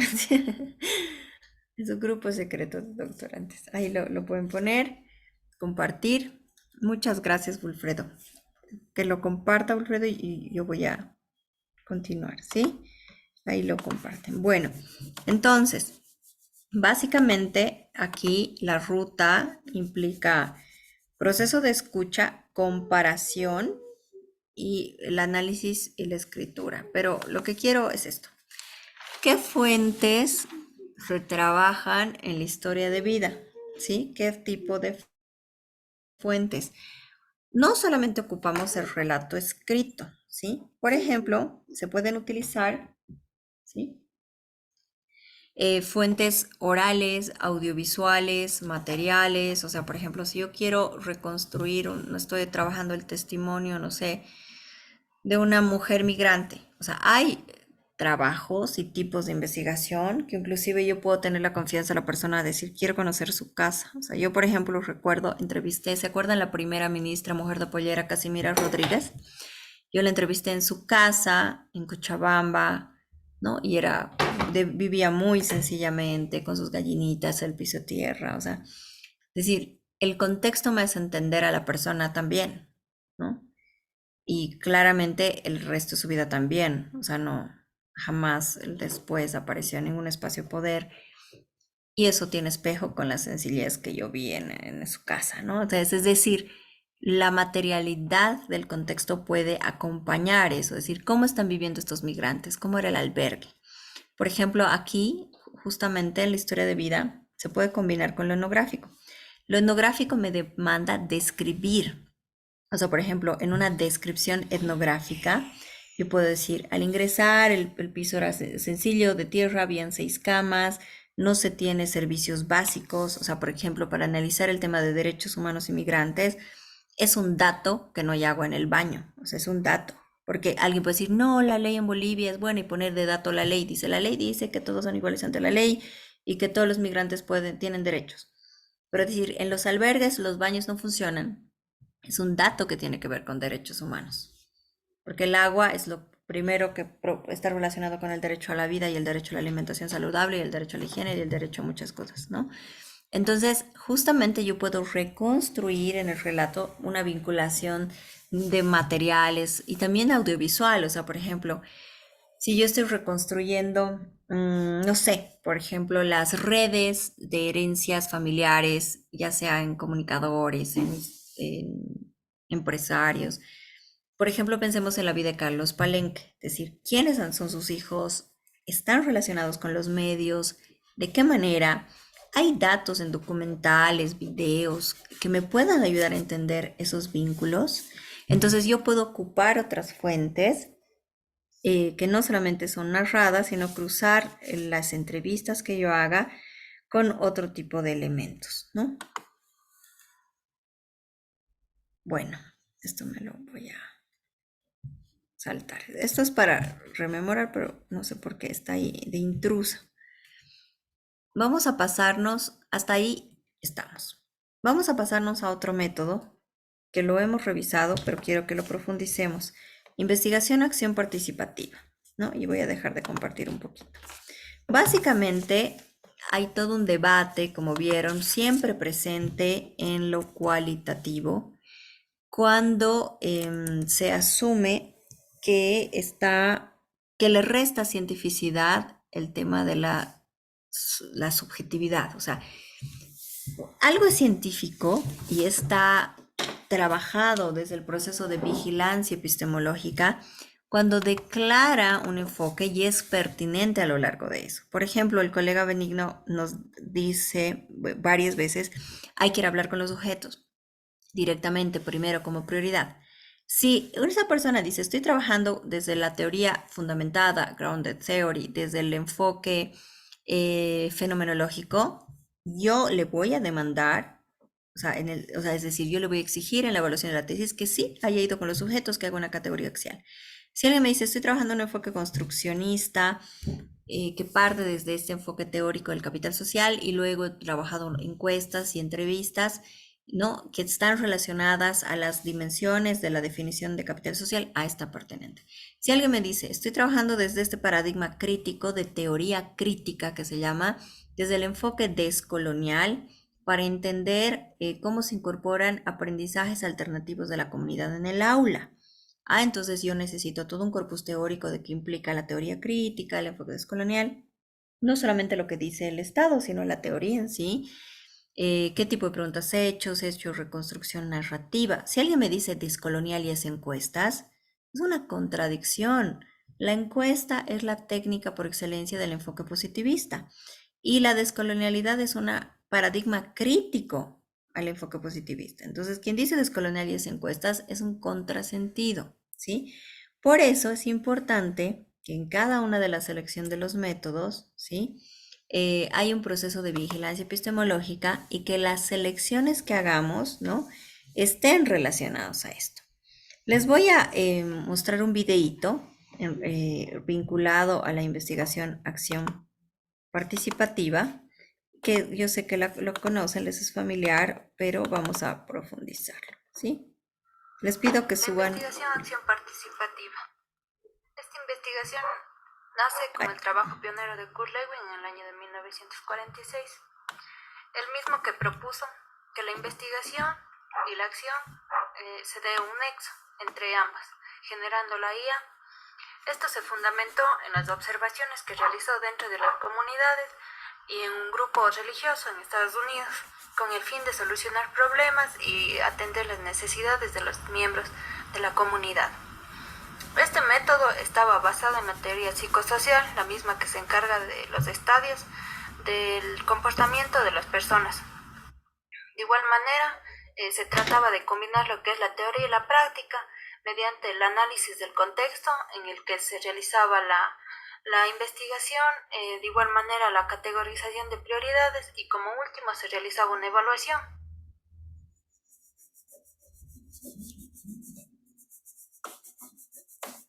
En su grupo secreto de doctorantes. Ahí lo pueden poner, compartir. Muchas gracias, Wilfredo. Que lo comparta, Wilfredo, y yo voy a continuar, ¿sí? Ahí lo comparten. Bueno, entonces, básicamente aquí la ruta implica proceso de escucha, comparación y el análisis y la escritura. Pero lo que quiero es esto. ¿Qué fuentes se trabajan en la historia de vida? ¿Sí? ¿Qué tipo de fuentes? No solamente ocupamos el relato escrito, ¿sí? Por ejemplo, se pueden utilizar, ¿sí? Fuentes orales, audiovisuales, materiales, o sea, por ejemplo, si yo quiero reconstruir, no estoy trabajando el testimonio, no sé, de una mujer migrante. O sea, hay trabajos y tipos de investigación que inclusive yo puedo tener la confianza de la persona a decir, quiero conocer su casa. O sea, yo, por ejemplo, recuerdo, entrevisté, ¿se acuerdan la primera ministra mujer de pollera, Casimira Rodríguez? Yo la entrevisté en su casa, en Cochabamba, ¿no? Y vivía muy sencillamente, con sus gallinitas, el piso de tierra, o sea, es decir, el contexto me hace entender a la persona también, ¿no? Y claramente el resto de su vida también, o sea, no, jamás después apareció en ningún espacio de poder. Y eso tiene espejo con la sencillez que yo vi en su casa, ¿no? Entonces, es decir, la materialidad del contexto puede acompañar eso, es decir, cómo están viviendo estos migrantes, cómo era el albergue. Por ejemplo, aquí, justamente en la historia de vida, se puede combinar con lo etnográfico. Lo etnográfico me demanda describir. O sea, por ejemplo, en una descripción etnográfica, yo puedo decir, al ingresar el piso era sencillo, de tierra, habían 6 camas, no se tiene servicios básicos. O sea, por ejemplo, para analizar el tema de derechos humanos inmigrantes, es un dato que no hay agua en el baño. O sea, es un dato. Porque alguien puede decir, no, la ley en Bolivia es buena y poner de dato la ley. Dice, la ley dice que todos son iguales ante la ley y que todos los migrantes tienen derechos. Pero es decir, en los albergues los baños no funcionan, es un dato que tiene que ver con derechos humanos, porque el agua es lo primero que está relacionado con el derecho a la vida y el derecho a la alimentación saludable y el derecho a la higiene y el derecho a muchas cosas, ¿no? Entonces, justamente yo puedo reconstruir en el relato una vinculación de materiales y también audiovisual, o sea, por ejemplo, si yo estoy reconstruyendo, no sé, por ejemplo, las redes de herencias familiares, ya sea en comunicadores, en empresarios. Por ejemplo, pensemos en la vida de Carlos Palenque, es decir, quiénes son sus hijos, están relacionados con los medios, de qué manera. Hay datos en documentales, videos que me puedan ayudar a entender esos vínculos. Entonces yo puedo ocupar otras fuentes que no solamente son narradas, sino cruzar las entrevistas que yo haga con otro tipo de elementos, ¿no? Bueno, esto me lo voy a saltar. Esto es para rememorar, pero no sé por qué está ahí de intrusa. Vamos a pasarnos, hasta ahí estamos. Vamos a pasarnos a otro método que lo hemos revisado, pero quiero que lo profundicemos. Investigación, acción participativa, ¿no? Y voy a dejar de compartir un poquito. Básicamente, hay todo un debate, como vieron, siempre presente en lo cualitativo, cuando se asume que está que le resta cientificidad el tema de la subjetividad. O sea, algo es científico y está trabajado desde el proceso de vigilancia epistemológica cuando declara un enfoque y es pertinente a lo largo de eso. Por ejemplo, el colega Benigno nos dice varias veces, hay que ir a hablar con los sujetos directamente, primero como prioridad. Si esa persona dice, estoy trabajando desde la teoría fundamentada, grounded theory, desde el enfoque fenomenológico, yo le voy a demandar, es decir, yo le voy a exigir en la evaluación de la tesis que sí haya ido con los sujetos, que haga una categoría axial. Si alguien me dice, estoy trabajando en un enfoque construccionista, que parte desde este enfoque teórico del capital social y luego he trabajado en encuestas y entrevistas, ¿no? Que están relacionadas a las dimensiones de la definición de capital social, a esta pertinente. Si alguien me dice, estoy trabajando desde este paradigma crítico de teoría crítica que se llama, desde el enfoque descolonial, para entender cómo se incorporan aprendizajes alternativos de la comunidad en el aula. Entonces yo necesito todo un corpus teórico de qué implica la teoría crítica, el enfoque descolonial, no solamente lo que dice el Estado, sino la teoría en sí, qué tipo de preguntas he hecho reconstrucción narrativa. Si alguien me dice descolonial y hace encuestas, es una contradicción. La encuesta es la técnica por excelencia del enfoque positivista y la descolonialidad es un paradigma crítico al enfoque positivista. Entonces, quien dice descolonial y hace encuestas es un contrasentido, ¿sí? Por eso es importante que en cada una de la selección de los métodos, ¿sí? Hay un proceso de vigilancia epistemológica y que las selecciones que hagamos, ¿no? estén relacionados a esto. Les voy a mostrar un videíto vinculado a la investigación acción participativa, que yo sé que lo conocen, les es familiar, pero vamos a profundizarlo, ¿sí? Les pido que suban. Investigación acción participativa. Esta investigación nace con el trabajo pionero de Kurt Lewin en el año de 1946, el mismo que propuso que la investigación y la acción se dé un nexo entre ambas, generando la IA. Esto se fundamentó en las observaciones que realizó dentro de las comunidades y en un grupo religioso en Estados Unidos, con el fin de solucionar problemas y atender las necesidades de los miembros de la comunidad. Este método estaba basado en la teoría psicosocial, la misma que se encarga de los estadios del comportamiento de las personas. De igual manera, se trataba de combinar lo que es la teoría y la práctica mediante el análisis del contexto en el que se realizaba la investigación, de igual manera la categorización de prioridades y como último se realizaba una evaluación.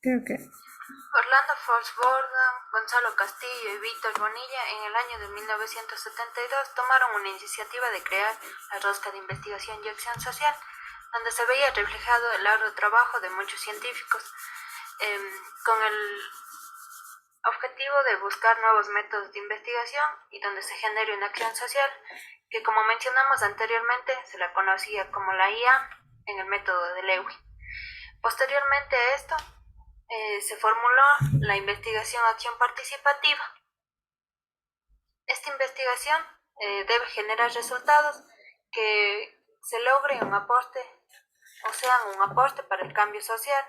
Creo que Orlando Forsborda, Gonzalo Castillo y Víctor Bonilla en el año de 1972 tomaron una iniciativa de crear la rosca de investigación y acción social, donde se veía reflejado el arduo trabajo de muchos científicos, con el objetivo de buscar nuevos métodos de investigación y donde se genere una acción social, que como mencionamos anteriormente se la conocía como la IA en el método de Lewin. Posteriormente a esto, se formuló la investigación acción participativa. Esta investigación debe generar resultados que se logre un aporte o sean un aporte para el cambio social.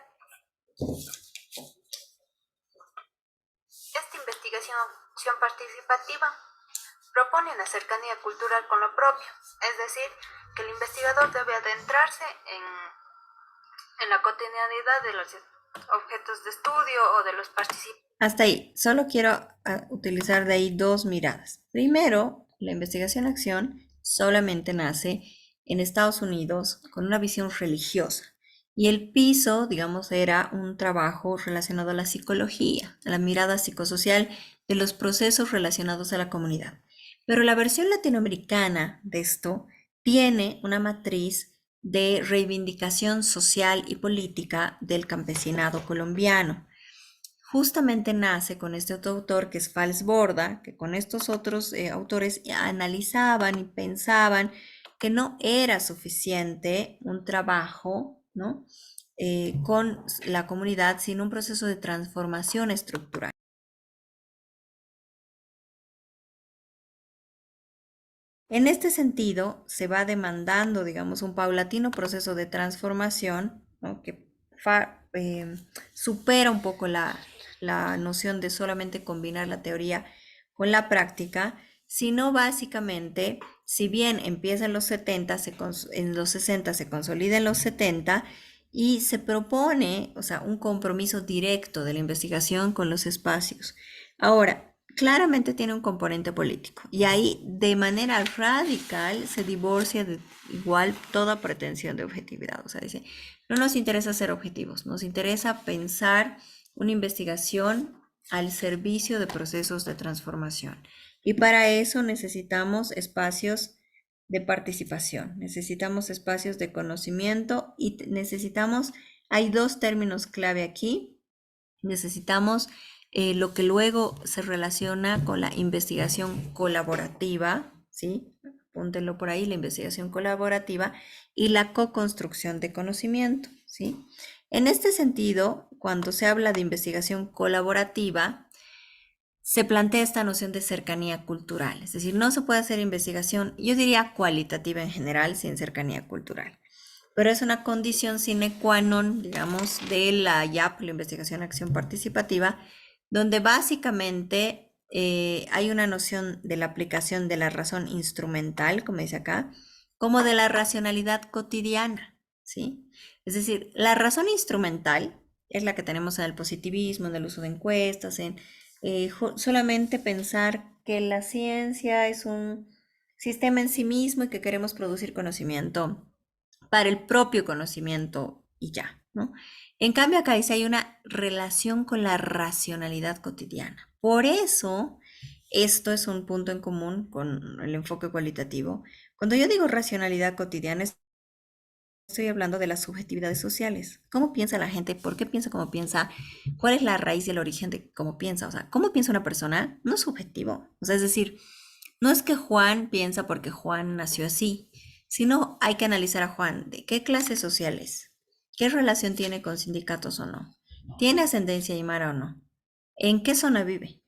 Esta investigación acción participativa propone una cercanía cultural con lo propio, es decir, que el investigador debe adentrarse en la cotidianidad de los objetos de estudio o de los participantes. hasta ahí. Solo quiero utilizar de ahí dos miradas. Primero, la investigación-acción solamente nace en Estados Unidos con una visión religiosa. Y el piso, digamos, era un trabajo relacionado a la psicología, a la mirada psicosocial de los procesos relacionados a la comunidad. Pero la versión latinoamericana de esto tiene una matriz de reivindicación social y política del campesinado colombiano. Justamente nace con este otro autor que es Falsborda, que con estos otros autores analizaban y pensaban que no era suficiente un trabajo, ¿no? con la comunidad, sino un proceso de transformación estructural. En este sentido, se va demandando, digamos, un paulatino proceso de transformación, ¿no? Que supera un poco la noción de solamente combinar la teoría con la práctica, sino básicamente, si bien empieza en los 70, en los 60 se consolida en los 70 y se propone, o sea, un compromiso directo de la investigación con los espacios. Ahora, claramente tiene un componente político y ahí de manera radical se divorcia de igual toda pretensión de objetividad. O sea, dice, no nos interesa ser objetivos, nos interesa pensar una investigación al servicio de procesos de transformación. Y para eso necesitamos espacios de participación, necesitamos espacios de conocimiento y hay dos términos clave aquí, necesitamos lo que luego se relaciona con la investigación colaborativa, ¿sí? Apúntenlo por ahí, la investigación colaborativa y la co-construcción de conocimiento, ¿sí? En este sentido, cuando se habla de investigación colaborativa, se plantea esta noción de cercanía cultural, es decir, no se puede hacer investigación, yo diría cualitativa en general, sin cercanía cultural, pero es una condición sine qua non, digamos, de la IAP, la investigación acción participativa, donde básicamente hay una noción de la aplicación de la razón instrumental, como dice acá, como de la racionalidad cotidiana, ¿sí? Es decir, la razón instrumental es la que tenemos en el positivismo, en el uso de encuestas, en solamente pensar que la ciencia es un sistema en sí mismo y que queremos producir conocimiento para el propio conocimiento y ya, ¿no? En cambio, acá dice hay una relación con la racionalidad cotidiana. Por eso, esto es un punto en común con el enfoque cualitativo. Cuando yo digo racionalidad cotidiana, estoy hablando de las subjetividades sociales. ¿Cómo piensa la gente? ¿Por qué piensa como piensa? ¿Cuál es la raíz y el origen de cómo piensa? O sea, ¿cómo piensa una persona? No es subjetivo. O sea, es decir, no es que Juan piensa porque Juan nació así, sino hay que analizar a Juan de qué clase social es, qué relación tiene con sindicatos o no, tiene ascendencia aymara o no, en qué zona vive,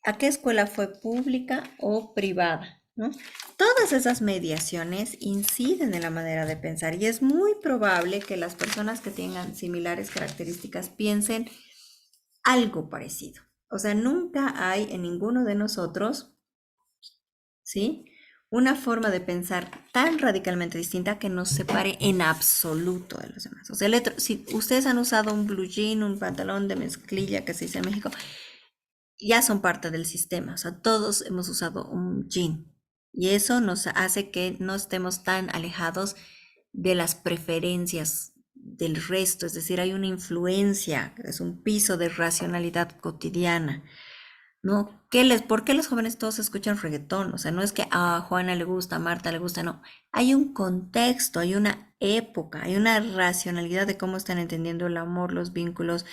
a qué escuela fue pública o privada, ¿no? Todas esas mediaciones inciden en la manera de pensar y es muy probable que las personas que tengan similares características piensen algo parecido. O sea, nunca hay en ninguno de nosotros, ¿sí?, una forma de pensar tan radicalmente distinta que nos separe en absoluto de los demás. O sea, si ustedes han usado un blue jean, un pantalón de mezclilla que se dice en México, ya son parte del sistema. O sea, todos hemos usado un jean. Y eso nos hace que no estemos tan alejados de las preferencias del resto. Es decir, hay una influencia, es un piso de racionalidad cotidiana. ¿No? ¿Por qué los jóvenes todos escuchan reggaetón? O sea, no es que a Juana le gusta, a Marta le gusta, no. Hay un contexto, hay una época, hay una racionalidad de cómo están entendiendo el amor, los vínculos,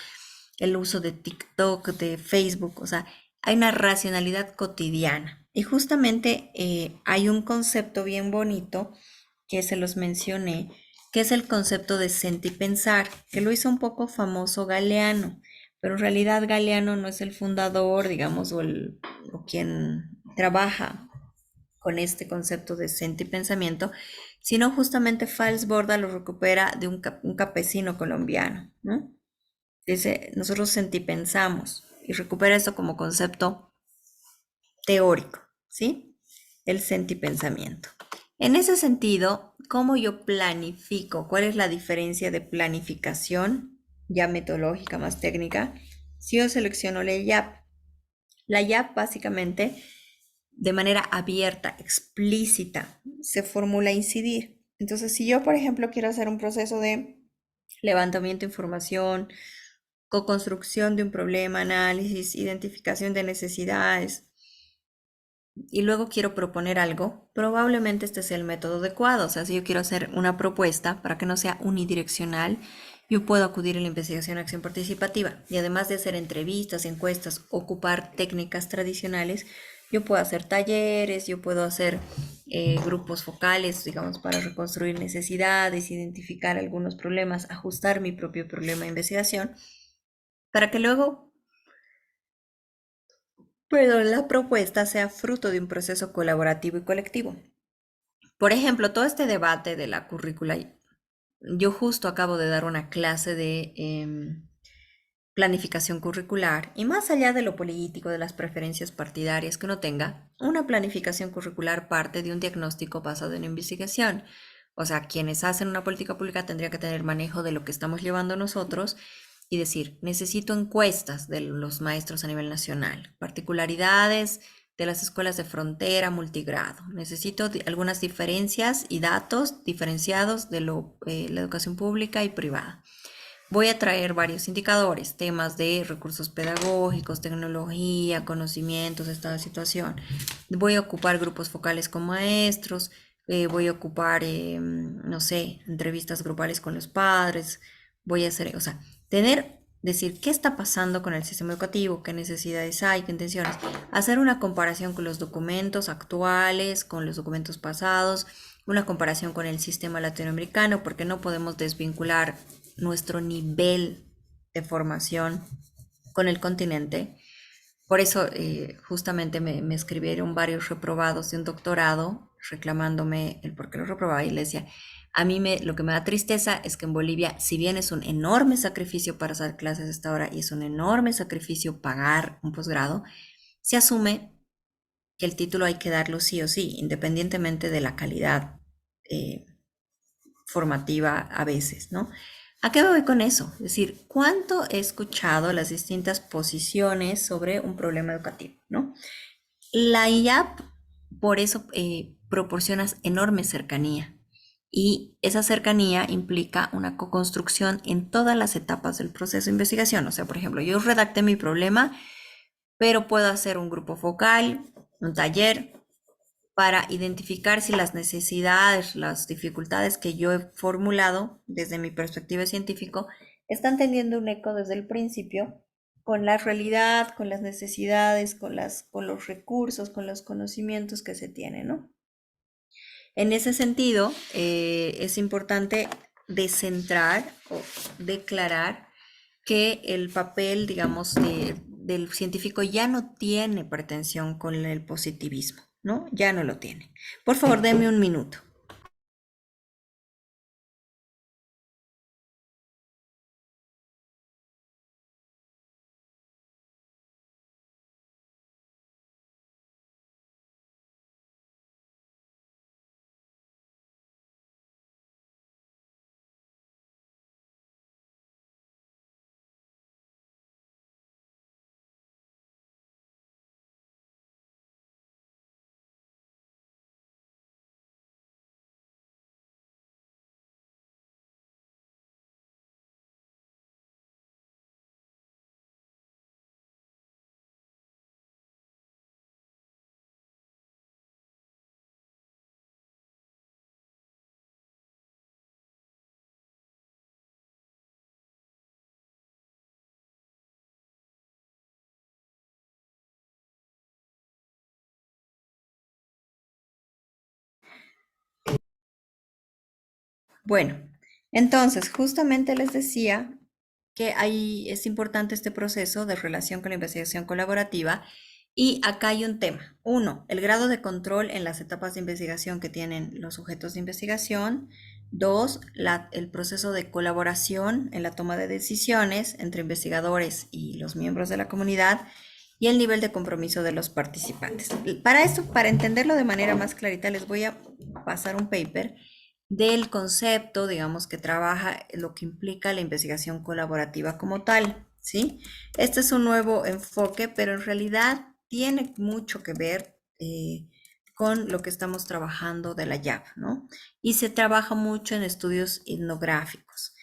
el uso de TikTok, de Facebook, o sea, hay una racionalidad cotidiana. Y justamente hay un concepto bien bonito que se los mencioné, que es el concepto de sentipensar, que lo hizo un poco famoso Galeano. Pero en realidad Galeano no es el fundador, digamos, o quien trabaja con este concepto de sentipensamiento, sino justamente Fals Borda lo recupera de un campesino colombiano, ¿no? Dice, nosotros sentipensamos y recupera esto como concepto teórico, ¿sí? El sentipensamiento. En ese sentido, ¿cómo yo planifico? ¿Cuál es la diferencia de planificación ya metodológica, más técnica? Si yo selecciono la IAP básicamente de manera abierta, explícita, se formula incidir. Entonces, si yo, por ejemplo, quiero hacer un proceso de levantamiento de información, co-construcción de un problema, análisis, identificación de necesidades, y luego quiero proponer algo, probablemente este sea el método adecuado. O sea, si yo quiero hacer una propuesta para que no sea unidireccional, yo puedo acudir a la investigación acción participativa y además de hacer entrevistas, encuestas, ocupar técnicas tradicionales, Yo puedo hacer talleres, yo puedo hacer grupos focales, digamos, para reconstruir necesidades, identificar algunos problemas, ajustar mi propio problema de investigación, para que luego, perdón, la propuesta sea fruto de un proceso colaborativo y colectivo. Por ejemplo, todo este debate de la currícula, yo justo acabo de dar una clase de planificación curricular y más allá de lo político, de las preferencias partidarias que uno tenga, una planificación curricular parte de un diagnóstico basado en investigación. O sea, quienes hacen una política pública tendrían que tener manejo de lo que estamos llevando nosotros y decir, necesito encuestas de los maestros a nivel nacional, particularidades de las escuelas de frontera, multigrado. Necesito algunas diferencias y datos diferenciados de la educación pública y privada. Voy a traer varios indicadores, temas de recursos pedagógicos, tecnología, conocimientos, estado de situación. Voy a ocupar grupos focales con maestros, voy a ocupar, no sé, entrevistas grupales con los padres, voy a hacer, o sea, decir qué está pasando con el sistema educativo, qué necesidades hay, qué intenciones, hacer una comparación con los documentos actuales, con los documentos pasados, una comparación con el sistema latinoamericano, porque no podemos desvincular nuestro nivel de formación con el continente. Por eso justamente me escribieron varios reprobados de un doctorado reclamándome el por qué lo reprobaba y le decía, lo que me da tristeza es que en Bolivia, si bien es un enorme sacrificio para hacer clases hasta ahora y es un enorme sacrificio pagar un posgrado, se asume que el título hay que darlo sí o sí, independientemente de la calidad eh, formativa a veces, ¿no? ¿A qué me voy con eso? Es decir, ¿cuánto he escuchado las distintas posiciones sobre un problema educativo, ¿no? La IAP, por eso, proporciona enorme cercanía. Y esa cercanía implica una co-construcción en todas las etapas del proceso de investigación. O sea, por ejemplo, yo redacté mi problema, pero puedo hacer un grupo focal, un taller, para identificar si las necesidades, las dificultades que yo he formulado desde mi perspectiva científico están teniendo un eco desde el principio con la realidad, con las necesidades, con los recursos, con los conocimientos que se tienen, ¿no? En ese sentido, es importante descentrar o declarar que el papel, digamos, del científico ya no tiene pretensión con el positivismo, ¿no? Ya no lo tiene. Por favor, deme un minuto. Bueno, entonces, justamente les decía que ahí es importante este proceso de relación con la investigación colaborativa y acá hay un tema. Uno, el grado de control en las etapas de investigación que tienen los sujetos de investigación. Dos, el proceso de colaboración en la toma de decisiones entre investigadores y los miembros de la comunidad y el nivel de compromiso de los participantes. Para esto, para entenderlo de manera más clarita, les voy a pasar un paper del concepto, digamos, que trabaja lo que implica la investigación colaborativa como tal, ¿sí? Este es un nuevo enfoque, pero en realidad tiene mucho que ver con lo que estamos trabajando de la YAP, ¿no? Y se trabaja mucho en estudios etnográficos.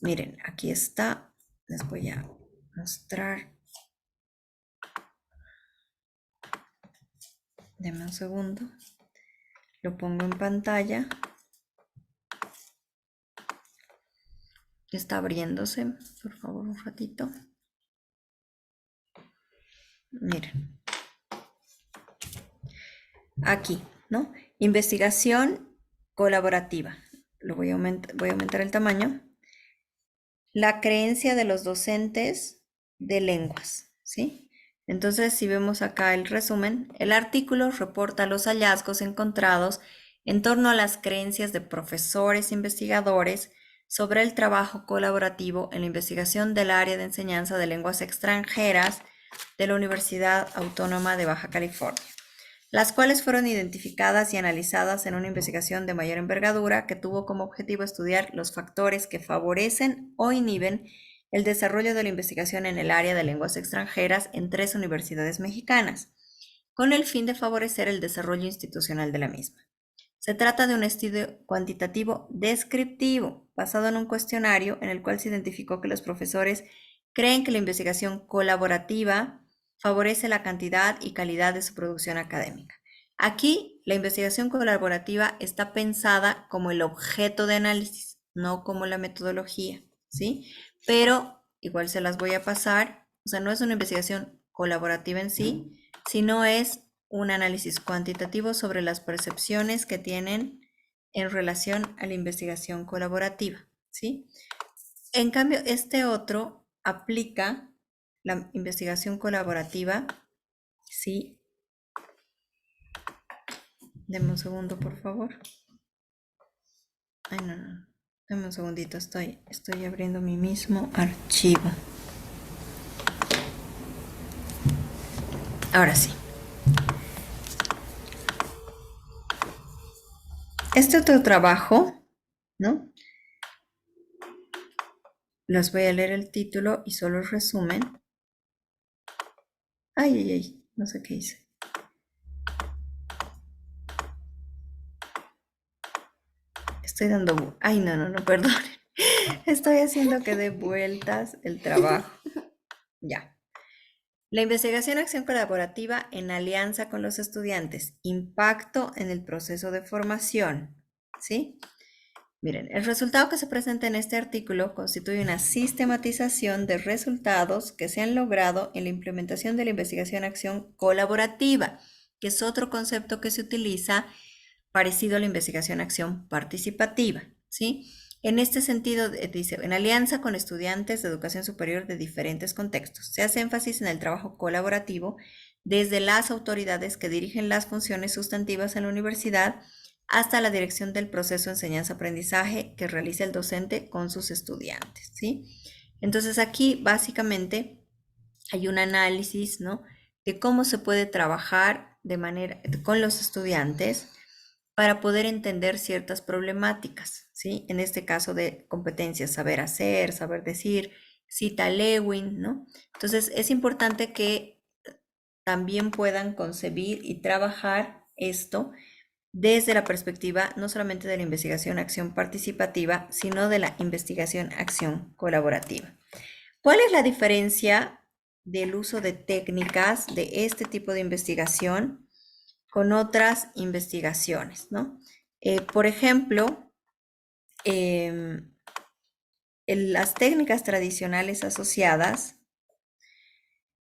Miren, aquí está, les voy a mostrar. Denme un segundo, lo pongo en pantalla. Está abriéndose, por favor, un ratito. Miren. aquí, ¿no? Investigación colaborativa. Voy a aumentar el tamaño. La creencia de los docentes de lenguas, ¿sí? Entonces, si vemos acá el resumen, el artículo reporta los hallazgos encontrados en torno a las creencias de profesores investigadores sobre el trabajo colaborativo en la investigación del área de enseñanza de lenguas extranjeras de la Universidad Autónoma de Baja California, las cuales fueron identificadas y analizadas en una investigación de mayor envergadura que tuvo como objetivo estudiar los factores que favorecen o inhiben el desarrollo de la investigación en el área de lenguas extranjeras en 3 universidades mexicanas, con el fin de favorecer el desarrollo institucional de la misma. Se trata de un estudio cuantitativo descriptivo, basado en un cuestionario en el cual se identificó que los profesores creen que la investigación colaborativa favorece la cantidad y calidad de su producción académica. Aquí, la investigación colaborativa está pensada como el objeto de análisis, no como la metodología, ¿sí? Pero igual se las voy a pasar, o sea, no es una investigación colaborativa en sí, sino es un análisis cuantitativo sobre las percepciones que tienen en relación a la investigación colaborativa, ¿sí? En cambio, este otro aplica la investigación colaborativa, ¿sí? Deme un segundo, por favor. Ay, no. Deme un segundito, estoy abriendo mi mismo archivo. Ahora sí. Este otro trabajo, ¿no? Les voy a leer el título y solo el resumen. Ay, no sé qué hice. Estoy dando... Ay, no, perdón. Estoy haciendo que dé vueltas el trabajo. Ya. La investigación acción colaborativa en alianza con los estudiantes. Impacto en el proceso de formación. ¿Sí? Miren, el resultado que se presenta en este artículo constituye una sistematización de resultados que se han logrado en la implementación de la investigación-acción colaborativa, que es otro concepto que se utiliza parecido a la investigación-acción participativa, ¿sí? En este sentido, dice, en alianza con estudiantes de educación superior de diferentes contextos. Se hace énfasis en el trabajo colaborativo desde las autoridades que dirigen las funciones sustantivas en la universidad hasta la dirección del proceso de enseñanza-aprendizaje que realiza el docente con sus estudiantes, ¿sí? Entonces aquí básicamente hay un análisis, ¿no?, de cómo se puede trabajar con los estudiantes para poder entender ciertas problemáticas, ¿sí? En este caso de competencias, saber hacer, saber decir, cita Lewin, ¿no? Entonces es importante que también puedan concebir y trabajar esto desde la perspectiva no solamente de la investigación-acción participativa, sino de la investigación-acción colaborativa. ¿Cuál es la diferencia del uso de técnicas de este tipo de investigación con otras investigaciones, ¿no? Por ejemplo, las técnicas tradicionales asociadas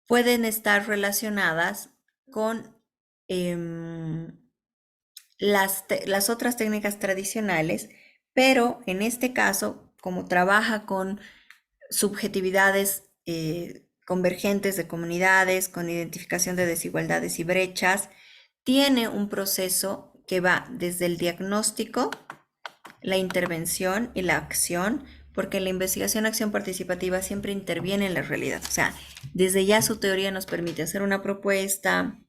pueden estar relacionadas con las otras técnicas tradicionales, pero en este caso, como trabaja con subjetividades convergentes de comunidades, con identificación de desigualdades y brechas, tiene un proceso que va desde el diagnóstico, la intervención y la acción, porque la investigación-acción participativa siempre interviene en la realidad. O sea, desde ya su teoría nos permite hacer una propuesta,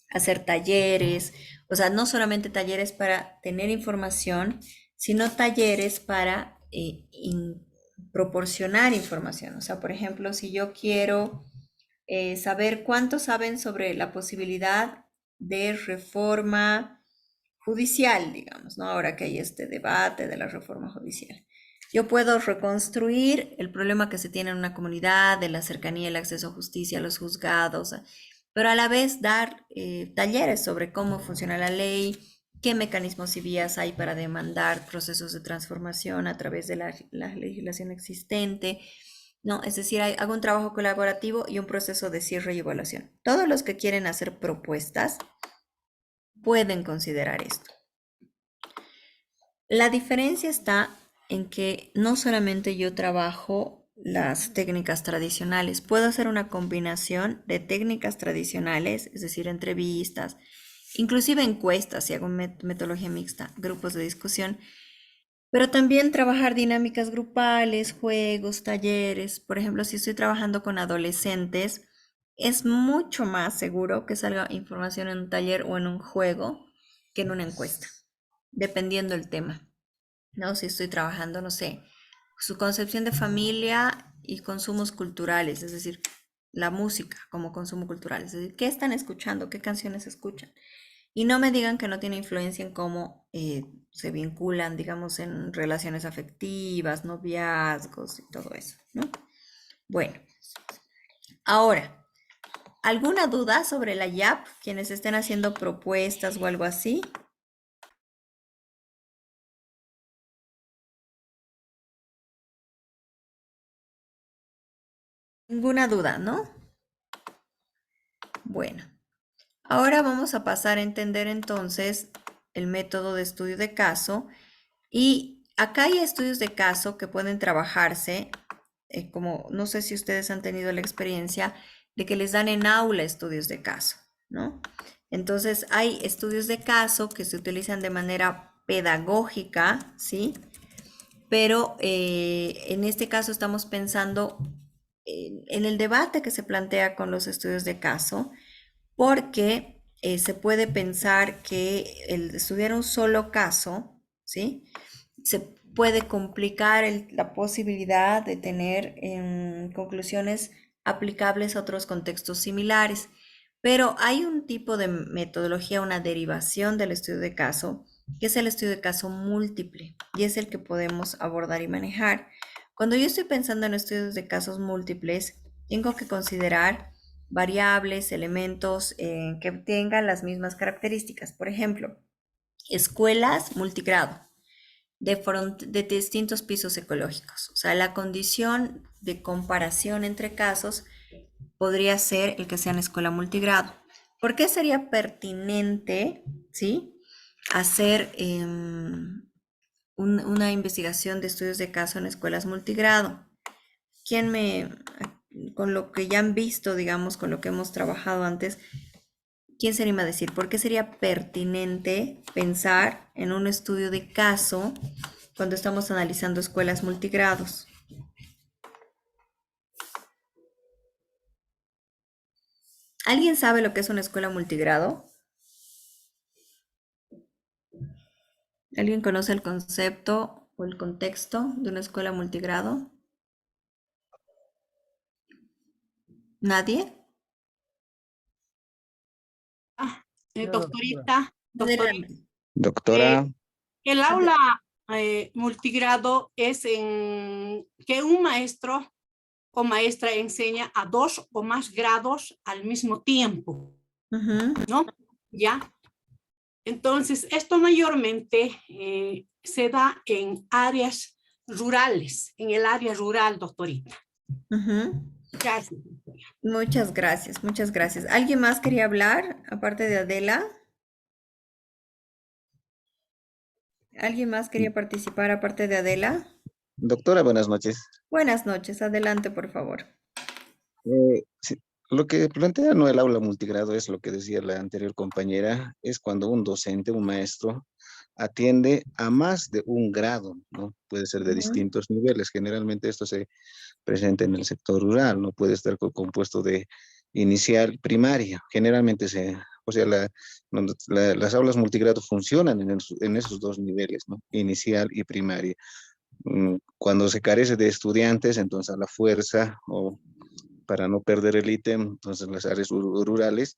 hacer talleres, o sea, no solamente talleres para tener información, sino talleres para proporcionar información. O sea, por ejemplo, si yo quiero saber cuánto saben sobre la posibilidad de reforma judicial, digamos, ¿no? Ahora que hay este debate de la reforma judicial. Yo puedo reconstruir el problema que se tiene en una comunidad, de la cercanía y el acceso a justicia, a los juzgados, pero a la vez dar talleres sobre cómo funciona la ley, qué mecanismos y vías hay para demandar procesos de transformación a través de la legislación existente, ¿no? Es decir, hago un trabajo colaborativo y un proceso de cierre y evaluación. Todos los que quieren hacer propuestas pueden considerar esto. La diferencia está en que no solamente yo trabajo las técnicas tradicionales, puedo hacer una combinación de técnicas tradicionales, es decir, entrevistas, inclusive encuestas, si hago metodología mixta, grupos de discusión, pero también trabajar dinámicas grupales, juegos, talleres. Por ejemplo, si estoy trabajando con adolescentes, es mucho más seguro que salga información en un taller o en un juego que en una encuesta, dependiendo del tema. ¿No? Si estoy trabajando, no sé, su concepción de familia y consumos culturales, es decir, la música como consumo cultural, es decir, ¿qué están escuchando? ¿Qué canciones escuchan? Y no me digan que no tiene influencia en cómo se vinculan, digamos, en relaciones afectivas, noviazgos y todo eso, ¿no? Bueno, ahora, ¿alguna duda sobre la YAP? Quienes estén haciendo propuestas o algo así. Ninguna duda, ¿no? Bueno, ahora vamos a pasar a entender entonces el método de estudio de caso. Y acá hay estudios de caso que pueden trabajarse, como no sé si ustedes han tenido la experiencia de que les dan en aula estudios de caso, ¿no? Entonces hay estudios de caso que se utilizan de manera pedagógica, ¿sí? Pero en este caso estamos pensando en el debate que se plantea con los estudios de caso, porque se puede pensar que el estudiar un solo caso, ¿sí? Se puede complicar la posibilidad de tener conclusiones aplicables a otros contextos similares. Pero hay un tipo de metodología, una derivación del estudio de caso, que es el estudio de caso múltiple, y es el que podemos abordar y manejar. Cuando yo estoy pensando en estudios de casos múltiples, tengo que considerar variables, elementos que tengan las mismas características. Por ejemplo, escuelas multigrado de distintos pisos ecológicos. O sea, la condición de comparación entre casos podría ser el que sea en escuela multigrado. ¿Por qué sería pertinente, ¿sí?, hacer una investigación de estudios de caso en escuelas multigrado? Con lo que ya han visto, digamos, con lo que hemos trabajado antes, ¿quién se anima a decir por qué sería pertinente pensar en un estudio de caso cuando estamos analizando escuelas multigrados? ¿Alguien sabe lo que es una escuela multigrado? ¿Alguien conoce el concepto o el contexto de una escuela multigrado? ¿Nadie? Doctorita, Adelante. Doctora, el aula multigrado es que un maestro o maestra enseña a 2 o más grados al mismo tiempo, Ujú, ¿no? ¿Ya? Entonces, esto mayormente se da en áreas rurales, en el área rural, doctorita. ujú. Gracias. Muchas gracias, muchas gracias. ¿Alguien más quería hablar aparte de Adela? ¿Alguien más quería participar aparte de Adela? doctora, buenas noches. Buenas noches, adelante, por favor. Sí, lo que plantea no el aula multigrado es lo que decía la anterior compañera, es cuando un docente, un maestro, atiende a más de un grado, ¿no? Puede ser de Ujú, distintos niveles. Generalmente esto se presenta en el sector rural, no puede estar compuesto de inicial, primaria. Generalmente o sea, las aulas multigrado funcionan en esos dos niveles, ¿no? Inicial y primaria. Cuando se carece de estudiantes, entonces a la fuerza o para no perder el ítem, entonces las áreas rurales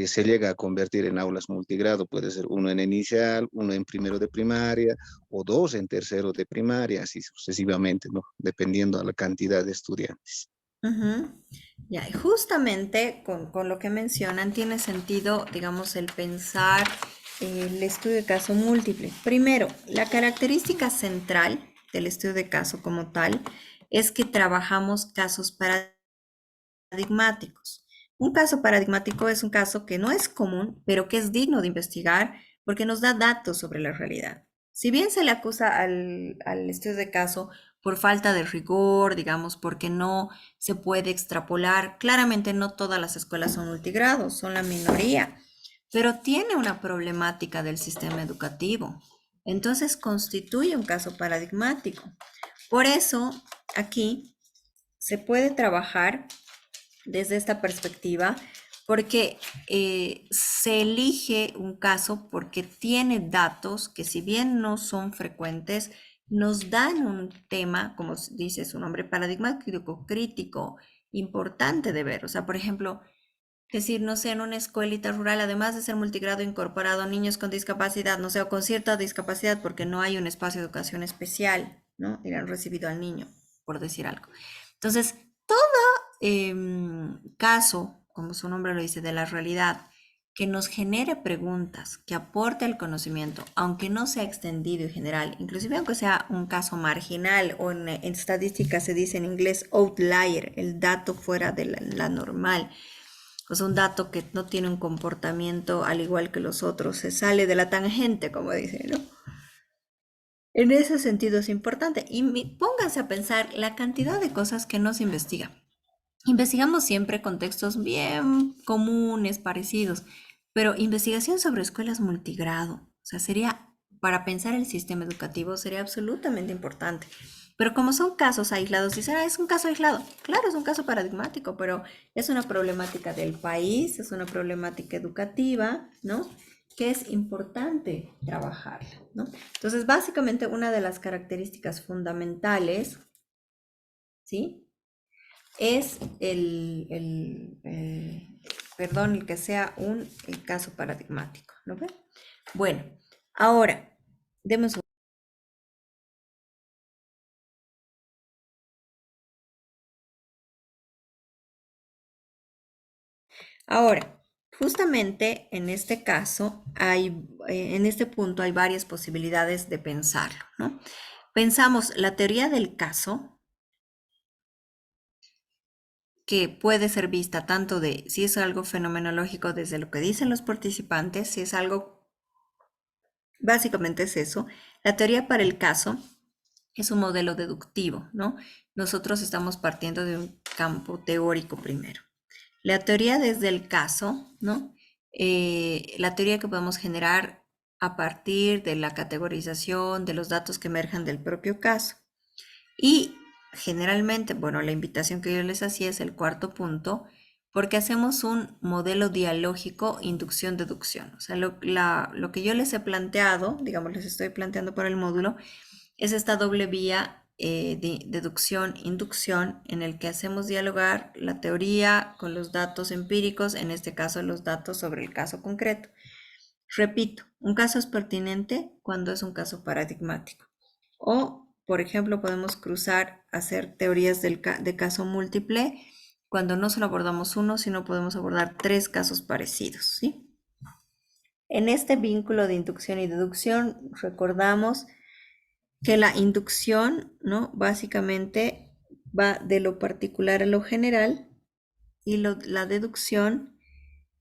se llega a convertir en aulas multigrado, puede ser uno en inicial, uno en primero de primaria o dos en tercero de primaria, así sucesivamente, ¿no? Dependiendo a la cantidad de estudiantes. ujú. Ya, y justamente con lo que mencionan tiene sentido, digamos, el pensar el estudio de caso múltiple. Primero, la característica central del estudio de caso como tal es que trabajamos casos paradigmáticos. Un caso paradigmático es un caso que no es común, pero que es digno de investigar porque nos da datos sobre la realidad. Si bien se le acusa al estudio de caso por falta de rigor, digamos, porque no se puede extrapolar, claramente no todas las escuelas son multigrados, son la minoría, pero tiene una problemática del sistema educativo. Entonces constituye un caso paradigmático. Por eso, aquí se puede trabajar desde esta perspectiva porque se elige un caso porque tiene datos que, si bien no son frecuentes, nos dan un tema, como dice su nombre, paradigmático, crítico, importante de ver. O sea, por ejemplo, decir, no sé, en una escuelita rural, además de ser multigrado incorporado, niños con discapacidad, no sé, o con cierta discapacidad, porque no hay un espacio de educación especial, ¿no? Y han recibido al niño, por decir algo. Entonces, todo caso, como su nombre lo dice, de la realidad, que nos genere preguntas, que aporte el conocimiento, aunque no sea extendido y general, inclusive aunque sea un caso marginal, o en estadística se dice en inglés outlier, el dato fuera de la normal. O sea, un dato que no tiene un comportamiento al igual que los otros, se sale de la tangente, como dice, ¿no? En ese sentido es importante. Y pónganse a pensar la cantidad de cosas que no se investiga. Investigamos siempre contextos bien comunes, parecidos, pero investigación sobre escuelas multigrado, o sea, sería, para pensar el sistema educativo, sería absolutamente importante. Pero como son casos aislados, dicen, es un caso aislado. Claro, es un caso paradigmático, pero es una problemática del país, es una problemática educativa, ¿no? Que es importante trabajarla, ¿no? Entonces, básicamente, una de las características fundamentales, ¿sí? Es perdón, el que sea el caso paradigmático, ¿no ve? Bueno, ahora, demos un... Ahora, justamente en este caso, en este punto hay varias posibilidades de pensarlo, ¿no? Pensamos la teoría del caso, que puede ser vista tanto de si es algo fenomenológico desde lo que dicen los participantes, si es algo, básicamente es eso. La teoría para el caso es un modelo deductivo, ¿no? Nosotros estamos partiendo de un campo teórico primero. La teoría desde el caso, ¿no? La teoría que podemos generar a partir de la categorización de los datos que emerjan del propio caso. Y generalmente, bueno, la invitación que yo les hacía es el cuarto punto, porque hacemos un modelo dialógico inducción-deducción. O sea, lo que yo les he planteado, digamos, les estoy planteando por el módulo, es esta doble vía de deducción-inducción en el que hacemos dialogar la teoría con los datos empíricos, en este caso los datos sobre el caso concreto. Repito, un caso es pertinente cuando es un caso paradigmático. O, por ejemplo, podemos cruzar, hacer teorías de caso múltiple cuando no solo abordamos uno, sino podemos abordar tres casos parecidos, ¿sí? En este vínculo de inducción y deducción, recordamos que la inducción, ¿no? Básicamente va de lo particular a lo general y la deducción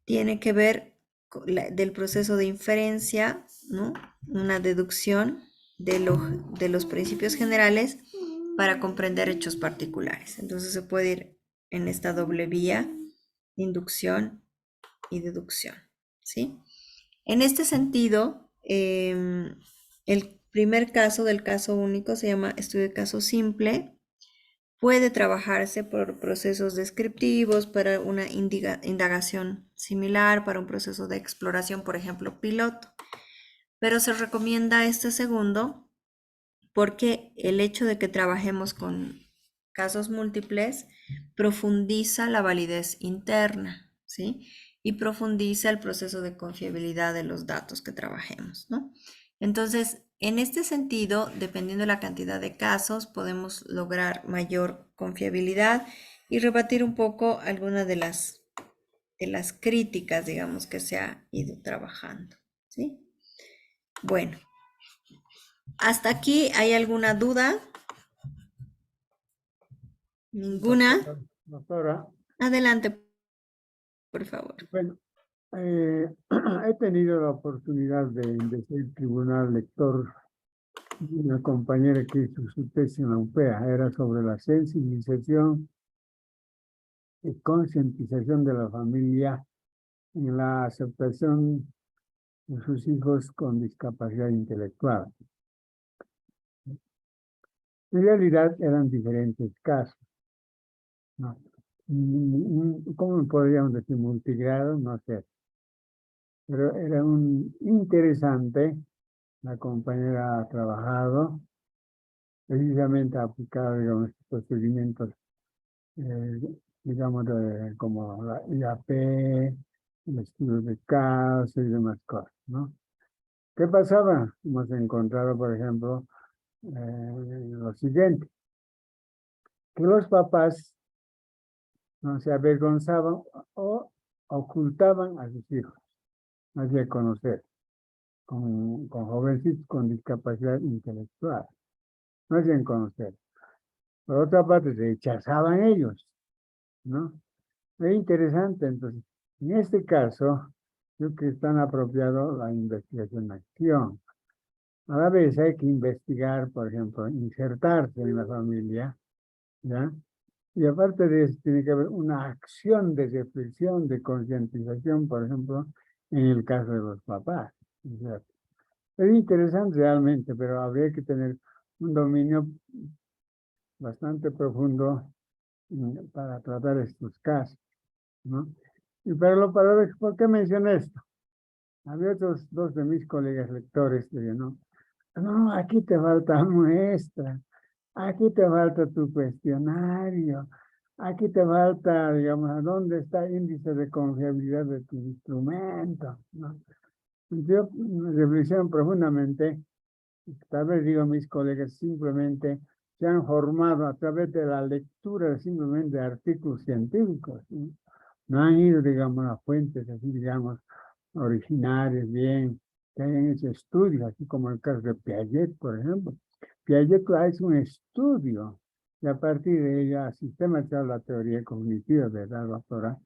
tiene que ver con del proceso de inferencia, ¿no? Una deducción de los principios generales para comprender hechos particulares. Entonces se puede ir en esta doble vía, inducción y deducción, ¿sí? En este sentido, el primer caso del caso único se llama estudio de caso simple. Puede trabajarse por procesos descriptivos, para una indagación similar, para un proceso de exploración, por ejemplo, piloto. Pero se recomienda este segundo porque el hecho de que trabajemos con casos múltiples profundiza la validez interna, ¿sí? Y profundiza el proceso de confiabilidad de los datos que trabajemos, ¿no? Entonces, en este sentido, dependiendo de la cantidad de casos, podemos lograr mayor confiabilidad y rebatir un poco algunas de las críticas, digamos, que se ha ido trabajando, ¿sí? Bueno, hasta aquí, ¿hay alguna duda? ¿Ninguna? Doctora, Adelante. por favor. Bueno, he tenido la oportunidad de ser tribunal lector de una compañera que hizo su tesis en la UPEA. Era sobre la sensibilización y concientización de la familia en la aceptación de sus hijos con discapacidad intelectual. En realidad eran diferentes casos, ¿no? ¿Cómo podríamos decir? Multigrado, no sé. Pero era un interesante. La compañera ha trabajado, precisamente ha aplicado, digamos, procedimientos, digamos, como la IAP, el estudio de caso y demás cosas, ¿no? ¿Qué pasaba? Hemos encontrado, por ejemplo, lo siguiente, que los papás no se avergonzaban o ocultaban a sus hijos, no hacía conocer, con jovencitos con discapacidad intelectual, no hacían conocer. Por otra parte, se rechazaban ellos, ¿no? Es interesante, entonces, en este caso, yo creo que es tan apropiado la investigación-acción. A la vez hay que investigar, por ejemplo, insertarse en la familia, ¿ya? Y aparte de eso, tiene que haber una acción de reflexión, de concientización, por ejemplo, en el caso de los papás, ¿cierto? Es interesante realmente, pero habría que tener un dominio bastante profundo para tratar estos casos, ¿no? Y para lo paradójico, ¿por qué mencioné esto? Había otros dos de mis colegas lectores que dijeron, no, aquí te falta muestra, aquí te falta tu cuestionario, aquí te falta, digamos, ¿a dónde está el índice de confiabilidad de tu instrumento? ¿No? Yo reflexiono profundamente, tal vez digo mis colegas simplemente se han formado a través de la lectura simplemente de artículos científicos, ¿no? No han ido, digamos, a fuentes así, digamos, originarias, bien, que hayan hecho estudios, así como el caso de Piaget, por ejemplo. Piaget hace un estudio y a partir de ella ha sistematizado la teoría cognitiva de la doctora.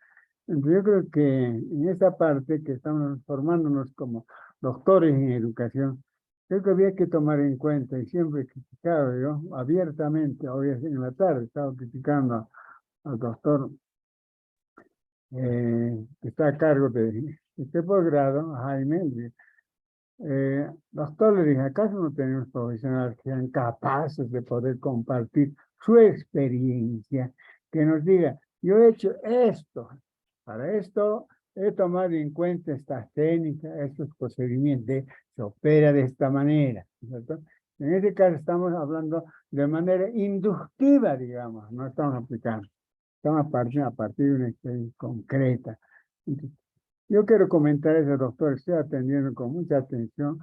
Entonces yo creo que en esta parte que estamos formándonos como doctores en educación, creo que había que tomar en cuenta y siempre he criticado yo abiertamente, hoy en la tarde estaba criticando al doctor que está a cargo de este posgrado, Jaime. Doctor, le dije, ¿acaso no tenemos profesionales que sean capaces de poder compartir su experiencia? Que nos diga, yo he hecho esto, para esto he tomado en cuenta estas técnicas, estos procedimientos, se opera de esta manera, ¿cierto? En este caso estamos hablando de manera inductiva, digamos, no estamos aplicando, estamos a partir de una experiencia concreta. Entonces, yo quiero comentar eso, doctor, estoy atendiendo con mucha atención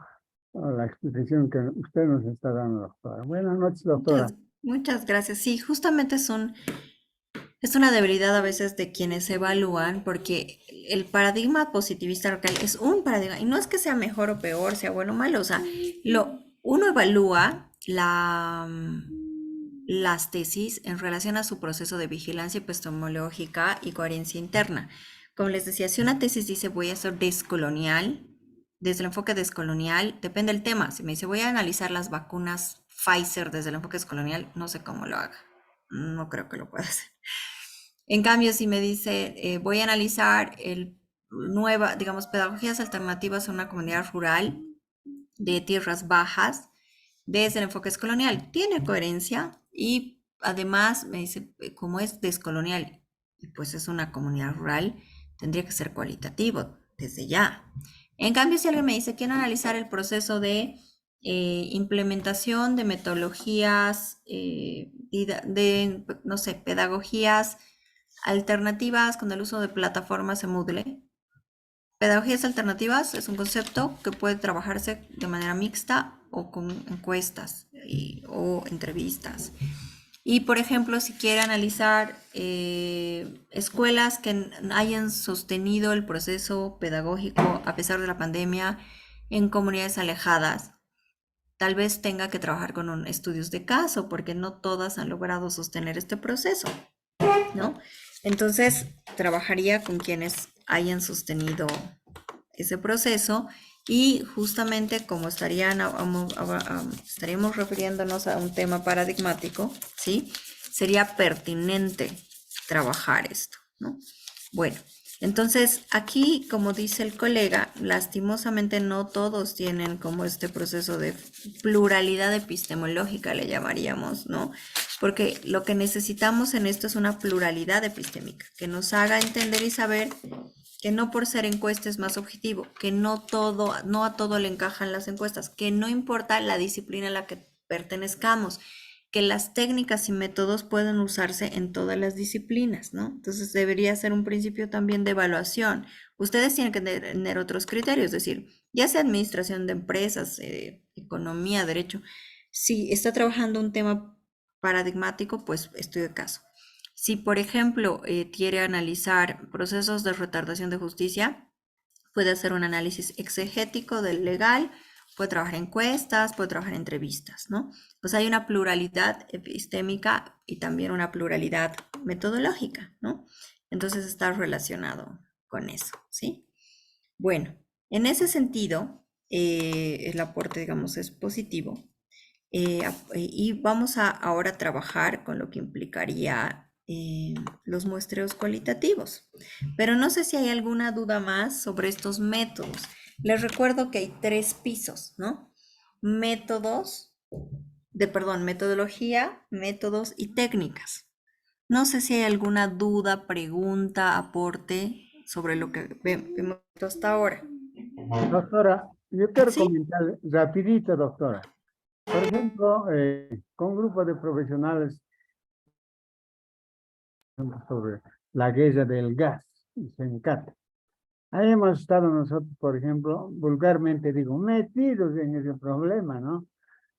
a la explicación que usted nos está dando, doctora. Buenas noches, doctora. Muchas gracias. Sí, justamente es una debilidad a veces de quienes evalúan, porque el paradigma positivista local es un paradigma, y no es que sea mejor o peor, sea bueno o malo, o sea, uno evalúa las tesis en relación a su proceso de vigilancia epistemológica y coherencia interna. Como les decía, si una tesis dice voy a ser descolonial, desde el enfoque descolonial, depende del tema. Si me dice voy a analizar las vacunas Pfizer desde el enfoque descolonial, no sé cómo lo haga. No creo que lo pueda hacer. En cambio, si me dice voy a analizar digamos, pedagogías alternativas a una comunidad rural de tierras bajas desde el enfoque descolonial, tiene coherencia y además me dice como es descolonial y pues es una comunidad rural, tendría que ser cualitativo desde ya. En cambio, si alguien me dice quiero analizar el proceso de implementación de metodologías no sé, pedagogías alternativas con el uso de plataformas en Moodle. Pedagogías alternativas es un concepto que puede trabajarse de manera mixta o con encuestas o entrevistas. Y, por ejemplo, si quiere analizar escuelas que hayan sostenido el proceso pedagógico a pesar de la pandemia en comunidades alejadas, tal vez tenga que trabajar con estudios de caso, porque no todas han logrado sostener este proceso, ¿no? Entonces, trabajaría con quienes hayan sostenido ese proceso y justamente como estaríamos refiriéndonos a un tema paradigmático, ¿sí? Sería pertinente trabajar esto, ¿no? Bueno, entonces aquí, como dice el colega, lastimosamente no todos tienen como este proceso de pluralidad epistemológica, le llamaríamos, ¿no? Porque lo que necesitamos en esto es una pluralidad epistémica, que nos haga entender y saber que no por ser encuesta es más objetivo, que no a todo le encajan las encuestas, que no importa la disciplina a la que pertenezcamos, que las técnicas y métodos pueden usarse en todas las disciplinas, ¿no? Entonces debería ser un principio también de evaluación. Ustedes tienen que tener otros criterios, es decir, ya sea administración de empresas, economía, derecho. Si está trabajando un tema paradigmático, pues estudio de caso. Si, por ejemplo, quiere analizar procesos de retardación de justicia, puede hacer un análisis exegético del legal, puede trabajar en encuestas, puede trabajar en entrevistas, ¿no? Pues hay una pluralidad epistémica y también una pluralidad metodológica, ¿no? Entonces está relacionado con eso, ¿sí? Bueno, en ese sentido, el aporte, digamos, es positivo. Y vamos a ahora trabajar con lo que implicaría los muestreos cualitativos. Pero no sé si hay alguna duda más sobre estos métodos. Les recuerdo que hay 3 pisos, ¿no? Metodología, métodos y técnicas. No sé si hay alguna duda, pregunta, aporte sobre lo que hemos visto hasta ahora. Doctora, yo quiero ¿Sí? comentar rapidito, doctora. Por ejemplo, con un grupo de profesionales sobre la guerra del gas y Sencata. Ahí hemos estado nosotros, por ejemplo, vulgarmente digo, metidos en ese problema, ¿no?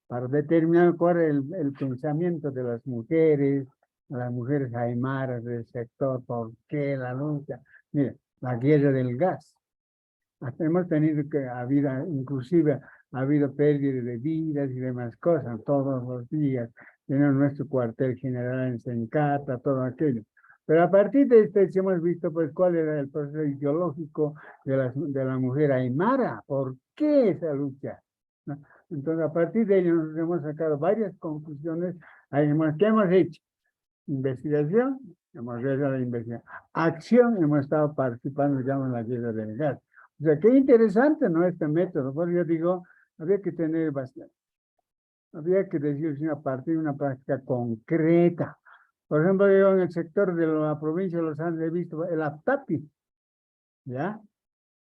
Para determinar cuál es el pensamiento de las mujeres aymaras del sector, por qué la lucha. Mira, la guerra del gas. Hasta hemos tenido que, inclusive, ha habido pérdida de vidas y demás cosas todos los días. Tenemos nuestro cuartel general en Sencata, todo aquello. Pero a partir de esto sí hemos visto pues cuál era el proceso ideológico de la mujer aymara. ¿Por qué esa lucha? ¿No? Entonces, a partir de ello nos hemos sacado varias conclusiones. ¿Qué hemos hecho? Investigación, hemos realizado la investigación. Acción, hemos estado participando ya en la guerra del gas. O sea, qué interesante, ¿no? Este método. Por yo digo, había que tener bastante. Había que decir a partir de una práctica concreta. Por ejemplo, yo en el sector de la provincia de Los Andes he visto el APTAPI, ¿ya?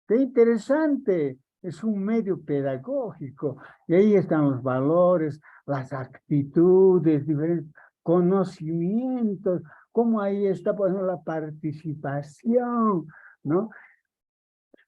¡Qué interesante! Es un medio pedagógico. Y ahí están los valores, las actitudes, diferentes conocimientos, cómo ahí está, por ejemplo, la participación, ¿no?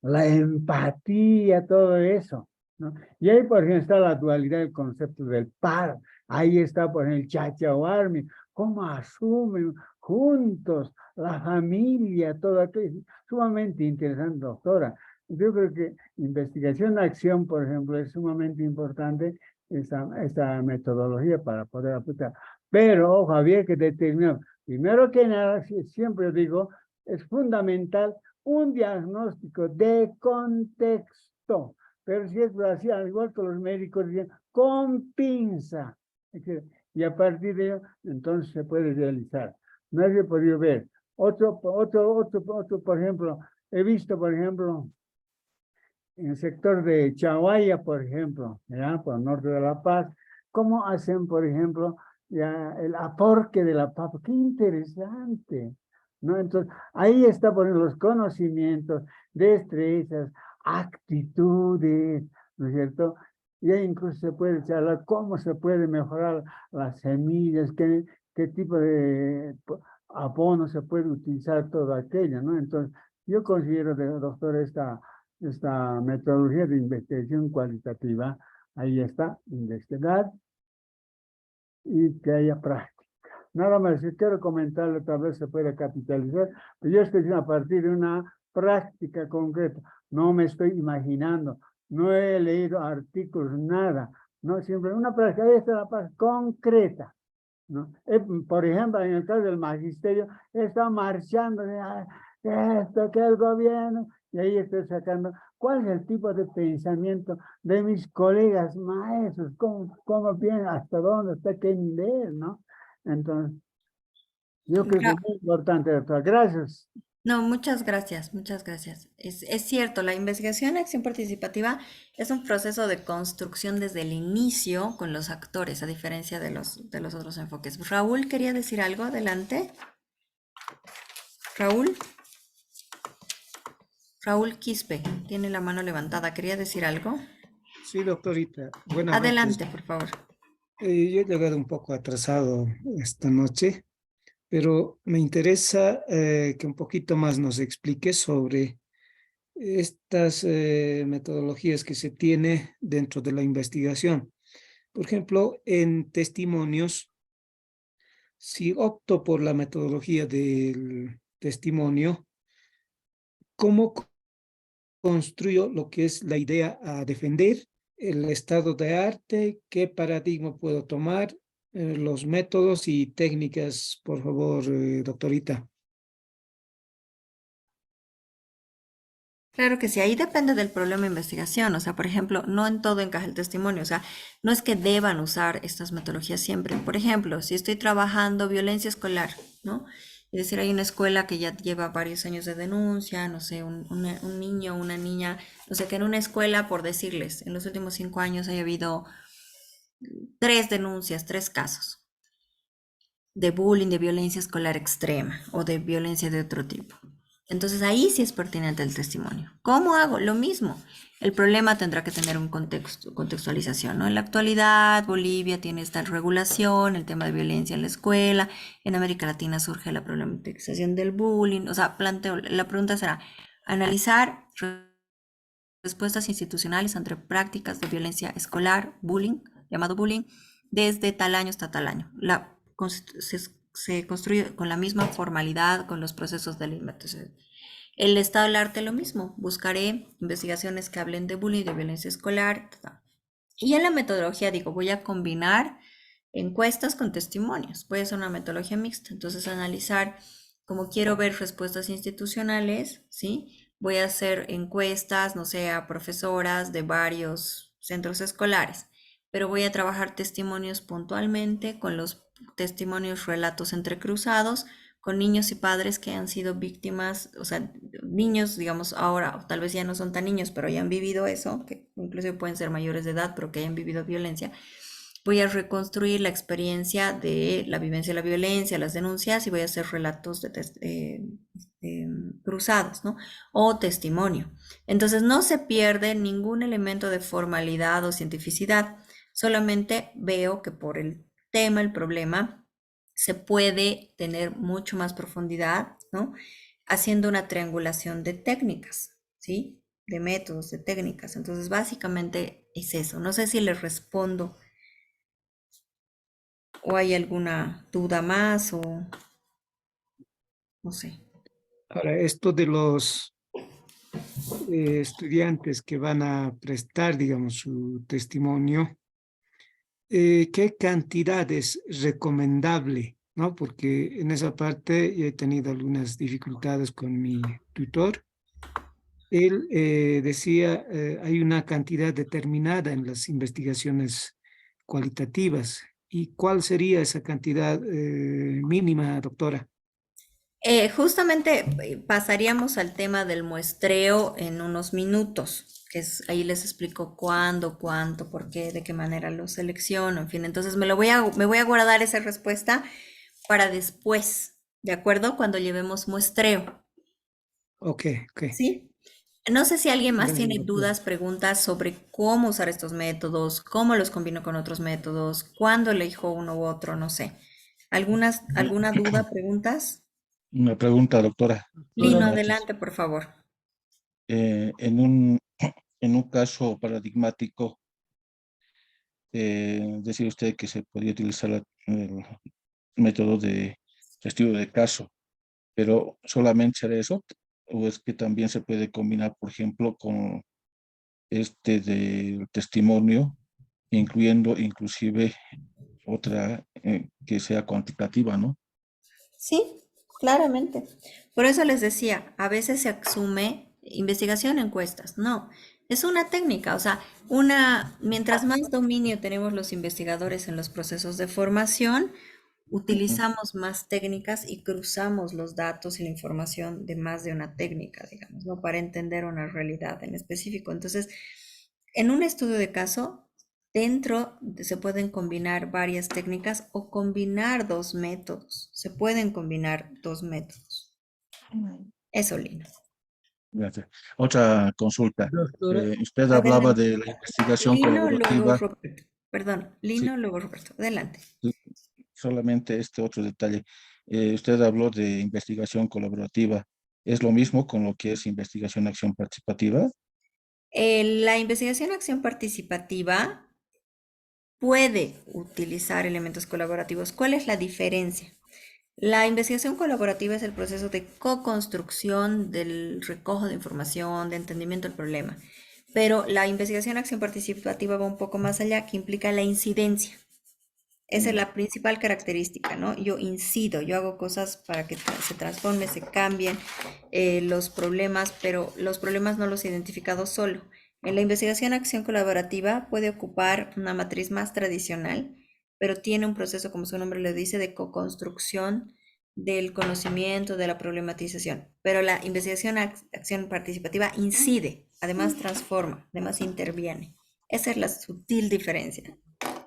La empatía, todo eso, ¿no? Y ahí, por ejemplo, está la dualidad del concepto del par. Ahí está, por ejemplo, el Chachahuarmi, cómo asumen juntos la familia, todo aquello. Sumamente interesante, doctora. Yo creo que investigación, acción, por ejemplo, es sumamente importante esta metodología para poder aplicar. Pero, ojo, había que determinar, primero que nada, siempre digo, es fundamental un diagnóstico de contexto, pero si es así, al igual que los médicos dicen, con pinza, y a partir de ello, entonces se puede realizar. No he podido ver. Otro, por ejemplo, he visto, por ejemplo, en el sector de Chaguaya, por ejemplo, ¿ya? Por el norte de La Paz, cómo hacen, por ejemplo, ya el aporte de la papa. ¡Qué interesante! ¿No? Entonces, ahí está por los conocimientos, destrezas, actitudes, ¿no es cierto? Y ahí incluso se puede charlar cómo se puede mejorar las semillas, qué tipo de abono se puede utilizar, todo aquello, ¿no? Entonces, yo considero, doctor, esta metodología de investigación cualitativa, ahí está, investigar y que haya práctica. Nada más, si quiero comentarle, tal vez se puede capitalizar, pero yo estoy a partir de una práctica concreta. No me estoy imaginando, no he leído artículos, nada. No, siempre una práctica, ahí está la práctica concreta, ¿no? Por ejemplo, en el caso del magisterio, he estado marchando que esto, que el gobierno, y ahí estoy sacando cuál es el tipo de pensamiento de mis colegas maestros, cómo piensan, hasta dónde, hasta qué nivel, ¿no? Entonces, yo creo que Ra- es muy importante, doctor. Gracias. No, muchas gracias, muchas gracias. Es cierto, la investigación en acción participativa es un proceso de construcción desde el inicio con los actores, a diferencia de los otros enfoques. Raúl, ¿quería decir algo? Adelante. Raúl. Raúl Quispe, tiene la mano levantada. ¿Quería decir algo? Sí, doctorita. Buenas noches. Adelante, por favor. Yo he llegado un poco atrasado esta noche, pero me interesa que un poquito más nos explique sobre estas metodologías que se tiene dentro de la investigación. Por ejemplo, en testimonios, si opto por la metodología del testimonio, ¿cómo construyo lo que es la idea a defender, el estado de arte, qué paradigma puedo tomar, los métodos y técnicas, por favor, doctorita? Claro que sí, ahí depende del problema de investigación. O sea, por ejemplo, no en todo encaja el testimonio. O sea, no es que deban usar estas metodologías siempre. Por ejemplo, si estoy trabajando violencia escolar, ¿no? Es decir, hay una escuela que ya lleva varios años de denuncia, no sé, un niño, una niña, no sé, que en una escuela, por decirles, en los últimos 5 años haya habido 3 denuncias, 3 casos de bullying, de violencia escolar extrema o de violencia de otro tipo. Entonces ahí sí es pertinente el testimonio. ¿Cómo hago? Lo mismo. El problema tendrá que tener un contextualización, ¿no? En la actualidad, Bolivia tiene esta regulación, el tema de violencia en la escuela. En América Latina surge la problematización del bullying. O sea, la pregunta será, analizar respuestas institucionales ante prácticas de violencia escolar, bullying, llamado bullying, desde tal año hasta tal año. Se construye con la misma formalidad, con los procesos de alimentación. El estado del arte lo mismo. Buscaré investigaciones que hablen de bullying, de violencia escolar. Y en la metodología digo, voy a combinar encuestas con testimonios. Voy a hacer una metodología mixta. Entonces analizar, como quiero ver respuestas institucionales, ¿sí? Voy a hacer encuestas, no sé, a profesoras de varios centros escolares, pero voy a trabajar testimonios puntualmente con los testimonios, relatos entrecruzados con niños y padres que han sido víctimas, o sea, niños, digamos, ahora, o tal vez ya no son tan niños, pero ya han vivido eso, que incluso pueden ser mayores de edad, pero que hayan vivido violencia. Voy a reconstruir la experiencia de la vivencia de la violencia, las denuncias, y voy a hacer relatos cruzados, ¿no? O testimonio. Entonces no se pierde ningún elemento de formalidad o cientificidad, solamente veo que por el tema, el problema, se puede tener mucho más profundidad, ¿no? Haciendo una triangulación de técnicas, ¿sí? De métodos, de técnicas. Entonces, básicamente es eso. No sé si les respondo o hay alguna duda más o no sé. Ahora, esto de los estudiantes que van a prestar, digamos, su testimonio, ¿qué cantidad es recomendable? ¿No? Porque en esa parte yo he tenido algunas dificultades con mi tutor. Él decía, hay una cantidad determinada en las investigaciones cualitativas. ¿Y cuál sería esa cantidad mínima, doctora? Justamente pasaríamos al tema del muestreo en unos minutos, que es, ahí les explico cuándo, cuánto, por qué, de qué manera lo selecciono, en fin. Entonces me voy a guardar esa respuesta para después, ¿de acuerdo? Cuando llevemos muestreo, Ok, ok. ¿sí? No sé si alguien más Gracias, tiene doctora. dudas, preguntas sobre cómo usar estos métodos, cómo los combino con otros métodos, cuándo elijo uno u otro, no sé. ¿Alguna duda, preguntas? Una pregunta, doctora. Lino, Buenas noches. adelante, por favor. En un, en un caso paradigmático, decía usted que se podía utilizar el método de estudio de caso, pero ¿solamente será eso? ¿O es que también se puede combinar, por ejemplo, con este del testimonio, incluyendo inclusive otra que sea cuantitativa, ¿no? Sí, Claramente. Por eso les decía, a veces se asume investigación encuestas. No, es una técnica, o sea, mientras más dominio tenemos los investigadores en los procesos de formación, Ujú. utilizamos más técnicas y cruzamos los datos y la información de más de una técnica, digamos, ¿no? Para entender una realidad en específico. Entonces, en un estudio de caso, se pueden combinar varias técnicas o combinar dos métodos. Se pueden combinar dos métodos. Eso, Lina. Gracias. Otra consulta. Doctora, Usted hablaba Adelante. de la investigación Lino, luego colaborativa. Roberto. Perdón, Sí, Lino, luego Roberto. Adelante. sí, solamente este otro detalle. Usted habló de investigación colaborativa. ¿Es lo mismo con lo que es investigación-acción participativa? La investigación acción participativa puede utilizar elementos colaborativos. ¿Cuál es la diferencia? La investigación colaborativa es el proceso de co-construcción del recojo de información, de entendimiento del problema. Pero la investigación acción participativa va un poco más allá, que implica la incidencia. Esa es la principal característica, ¿no? Yo incido, yo hago cosas para que se transformen, se cambien los problemas, pero los problemas no los he identificado solo. En la investigación acción colaborativa puede ocupar una matriz más tradicional, pero tiene un proceso, como su nombre lo dice, de co-construcción del conocimiento, de la problematización. Pero la investigación acción participativa incide, además transforma, además interviene. Esa es la sutil diferencia.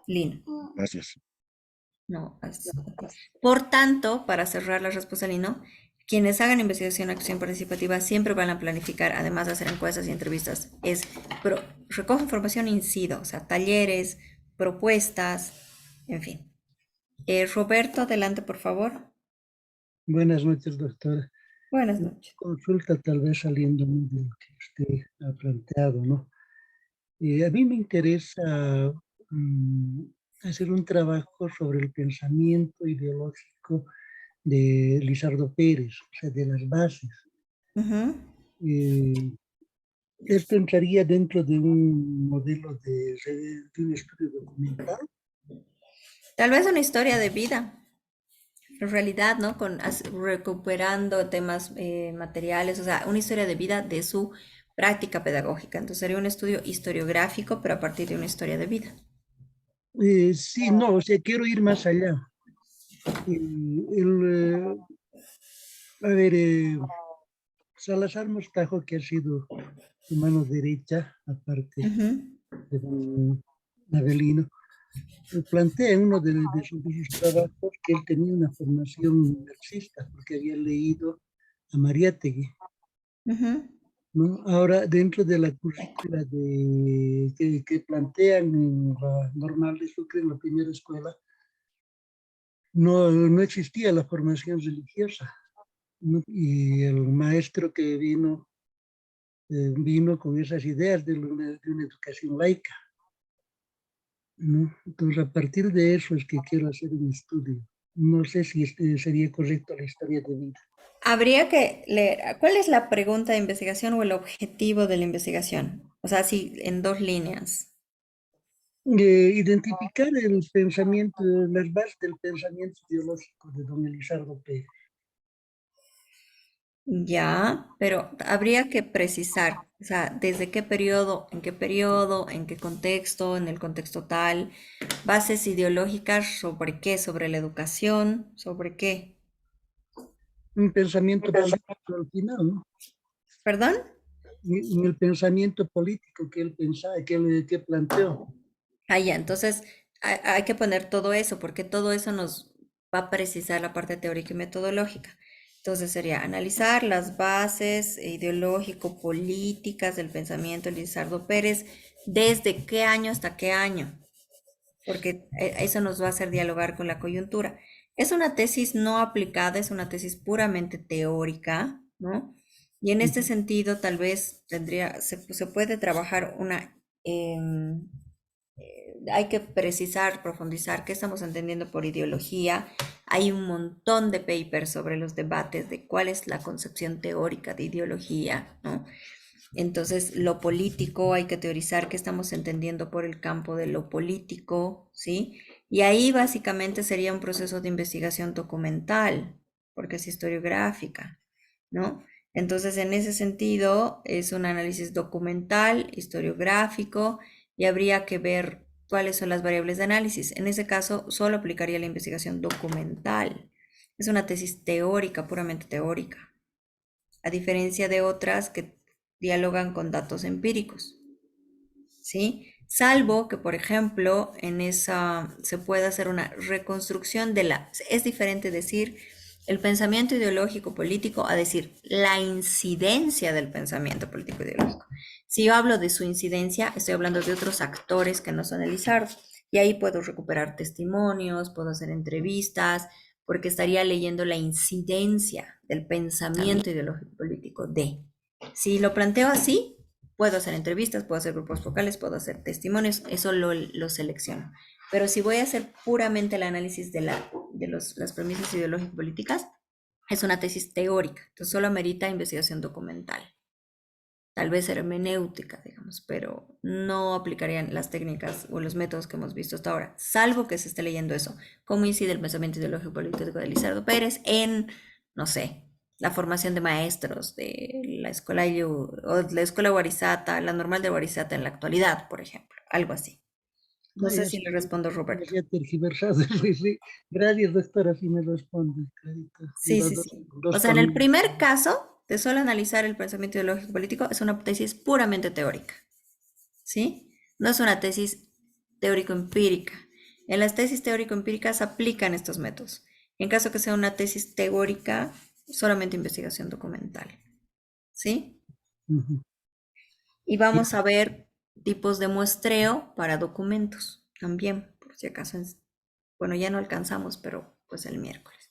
Lino. Gracias. No, por tanto, para cerrar la respuesta, Lino, quienes hagan investigación acción participativa siempre van a planificar, además de hacer encuestas y entrevistas, recoge información in situ, o sea, talleres, propuestas, en fin. Roberto, adelante, por favor. Buenas noches, doctora. Buenas noches. Consulta tal vez saliendo de lo que usted ha planteado, ¿no? A mí me interesa hacer un trabajo sobre el pensamiento ideológico de Lizardo Pérez, o sea, de las bases. Ujú. ¿Esto entraría dentro de un modelo de un estudio documental? Tal vez una historia de vida, en realidad, ¿no? Recuperando temas materiales, o sea, una historia de vida de su práctica pedagógica. Entonces sería un estudio historiográfico, pero a partir de una historia de vida. Sí, no, o sea, quiero ir más allá. A ver, Salazar Mostajo, que ha sido su mano derecha, aparte Ujú. de don Avelino, plantea en uno de sus trabajos que él tenía una formación marxista, porque había leído a Mariátegui, Ujú. ¿no? Ahora, dentro de la currícula que plantean en la normal de Sucre, en la primera escuela, no existía la formación religiosa, ¿no? Y el maestro que vino con esas ideas de una educación laica, ¿no? Entonces, a partir de eso es que quiero hacer un estudio. No sé si sería correcto la historia de vida. Habría que leer, ¿cuál es la pregunta de investigación o el objetivo de la investigación? O sea, sí, en dos líneas. Identificar el pensamiento, las bases del pensamiento ideológico de don Elizardo Pérez. Ya, pero habría que precisar, o sea, desde qué periodo, en qué contexto, en el contexto tal, bases ideológicas sobre qué, sobre la educación, sobre qué. Un pensamiento político al final, ¿no? ¿Perdón? En el pensamiento político que él pensaba, que planteó. Ah, ya, entonces hay que poner todo eso, porque todo eso nos va a precisar la parte teórica y metodológica. Entonces sería analizar las bases ideológico-políticas del pensamiento de Lizardo Pérez, desde qué año hasta qué año, porque eso nos va a hacer dialogar con la coyuntura. Es una tesis no aplicada, es una tesis puramente teórica, ¿no? Y en este sentido, tal vez se puede trabajar hay que precisar, profundizar qué estamos entendiendo por ideología. Hay un montón de papers sobre los debates de cuál es la concepción teórica de ideología, ¿no? Entonces, lo político, hay que teorizar qué estamos entendiendo por el campo de lo político, ¿sí? Y ahí básicamente sería un proceso de investigación documental, porque es historiográfica, ¿no? Entonces, en ese sentido, es un análisis documental, historiográfico, y habría que ver cuáles son las variables de análisis. En ese caso, solo aplicaría la investigación documental. Es una tesis teórica, puramente teórica, a diferencia de otras que dialogan con datos empíricos, ¿sí? Salvo que, por ejemplo, en esa se pueda hacer una reconstrucción de la... Es diferente decir el pensamiento ideológico político a decir la incidencia del pensamiento político ideológico. Si yo hablo de su incidencia, estoy hablando de otros actores que no son el Lizardo. Y ahí puedo recuperar testimonios, puedo hacer entrevistas, porque estaría leyendo la incidencia del pensamiento ideológico político de. Si lo planteo así, puedo hacer entrevistas, puedo hacer grupos focales, puedo hacer testimonios, eso lo selecciono. Pero si voy a hacer puramente el análisis de las premisas ideológico-políticas, es una tesis teórica, entonces solo amerita investigación documental. Tal vez hermenéutica, digamos, pero no aplicarían las técnicas o los métodos que hemos visto hasta ahora, salvo que se esté leyendo eso, cómo incide el pensamiento ideológico-político de Lizardo Pérez en, no sé, la formación de maestros de la escuela, o la escuela Guarizata, la normal de Guarizata en la actualidad, por ejemplo, algo así. No sé si le respondo, Roberto. Ya tergiversado. Gracias, doctora, si me responde. Sí, sí, sí. O sea, en el primer caso, de solo analizar el pensamiento ideológico político, es una tesis puramente teórica, ¿sí? No es una tesis teórico-empírica. En las tesis teórico-empíricas aplican estos métodos. En caso que sea una tesis teórica, solamente investigación documental, ¿sí? Y vamos a ver tipos de muestreo para documentos también, por si acaso, bueno, ya no alcanzamos, pero pues el miércoles.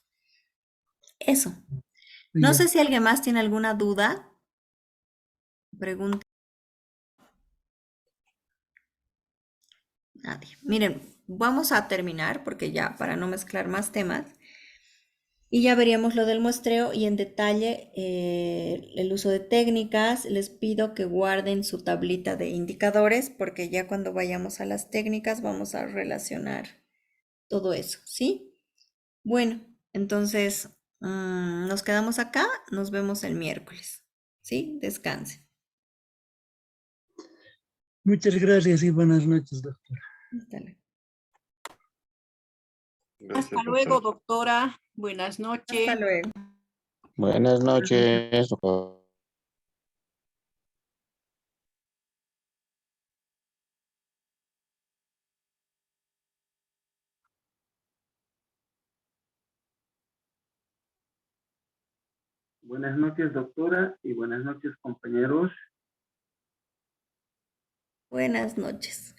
Eso. No sé si alguien más tiene alguna duda. Pregunta. Nadie. Miren, vamos a terminar porque ya para no mezclar más temas. Y ya veríamos lo del muestreo y en detalle el uso de técnicas. Les pido que guarden su tablita de indicadores porque ya cuando vayamos a las técnicas vamos a relacionar todo eso, ¿sí? Bueno, entonces nos quedamos acá, nos vemos el miércoles, ¿sí? Descansen. Muchas gracias y buenas noches, doctora. Hasta luego. Hasta luego, doctora. Buenas noches. Hasta luego. Buenas noches. Buenas noches, doctora, y buenas noches, compañeros. Buenas noches.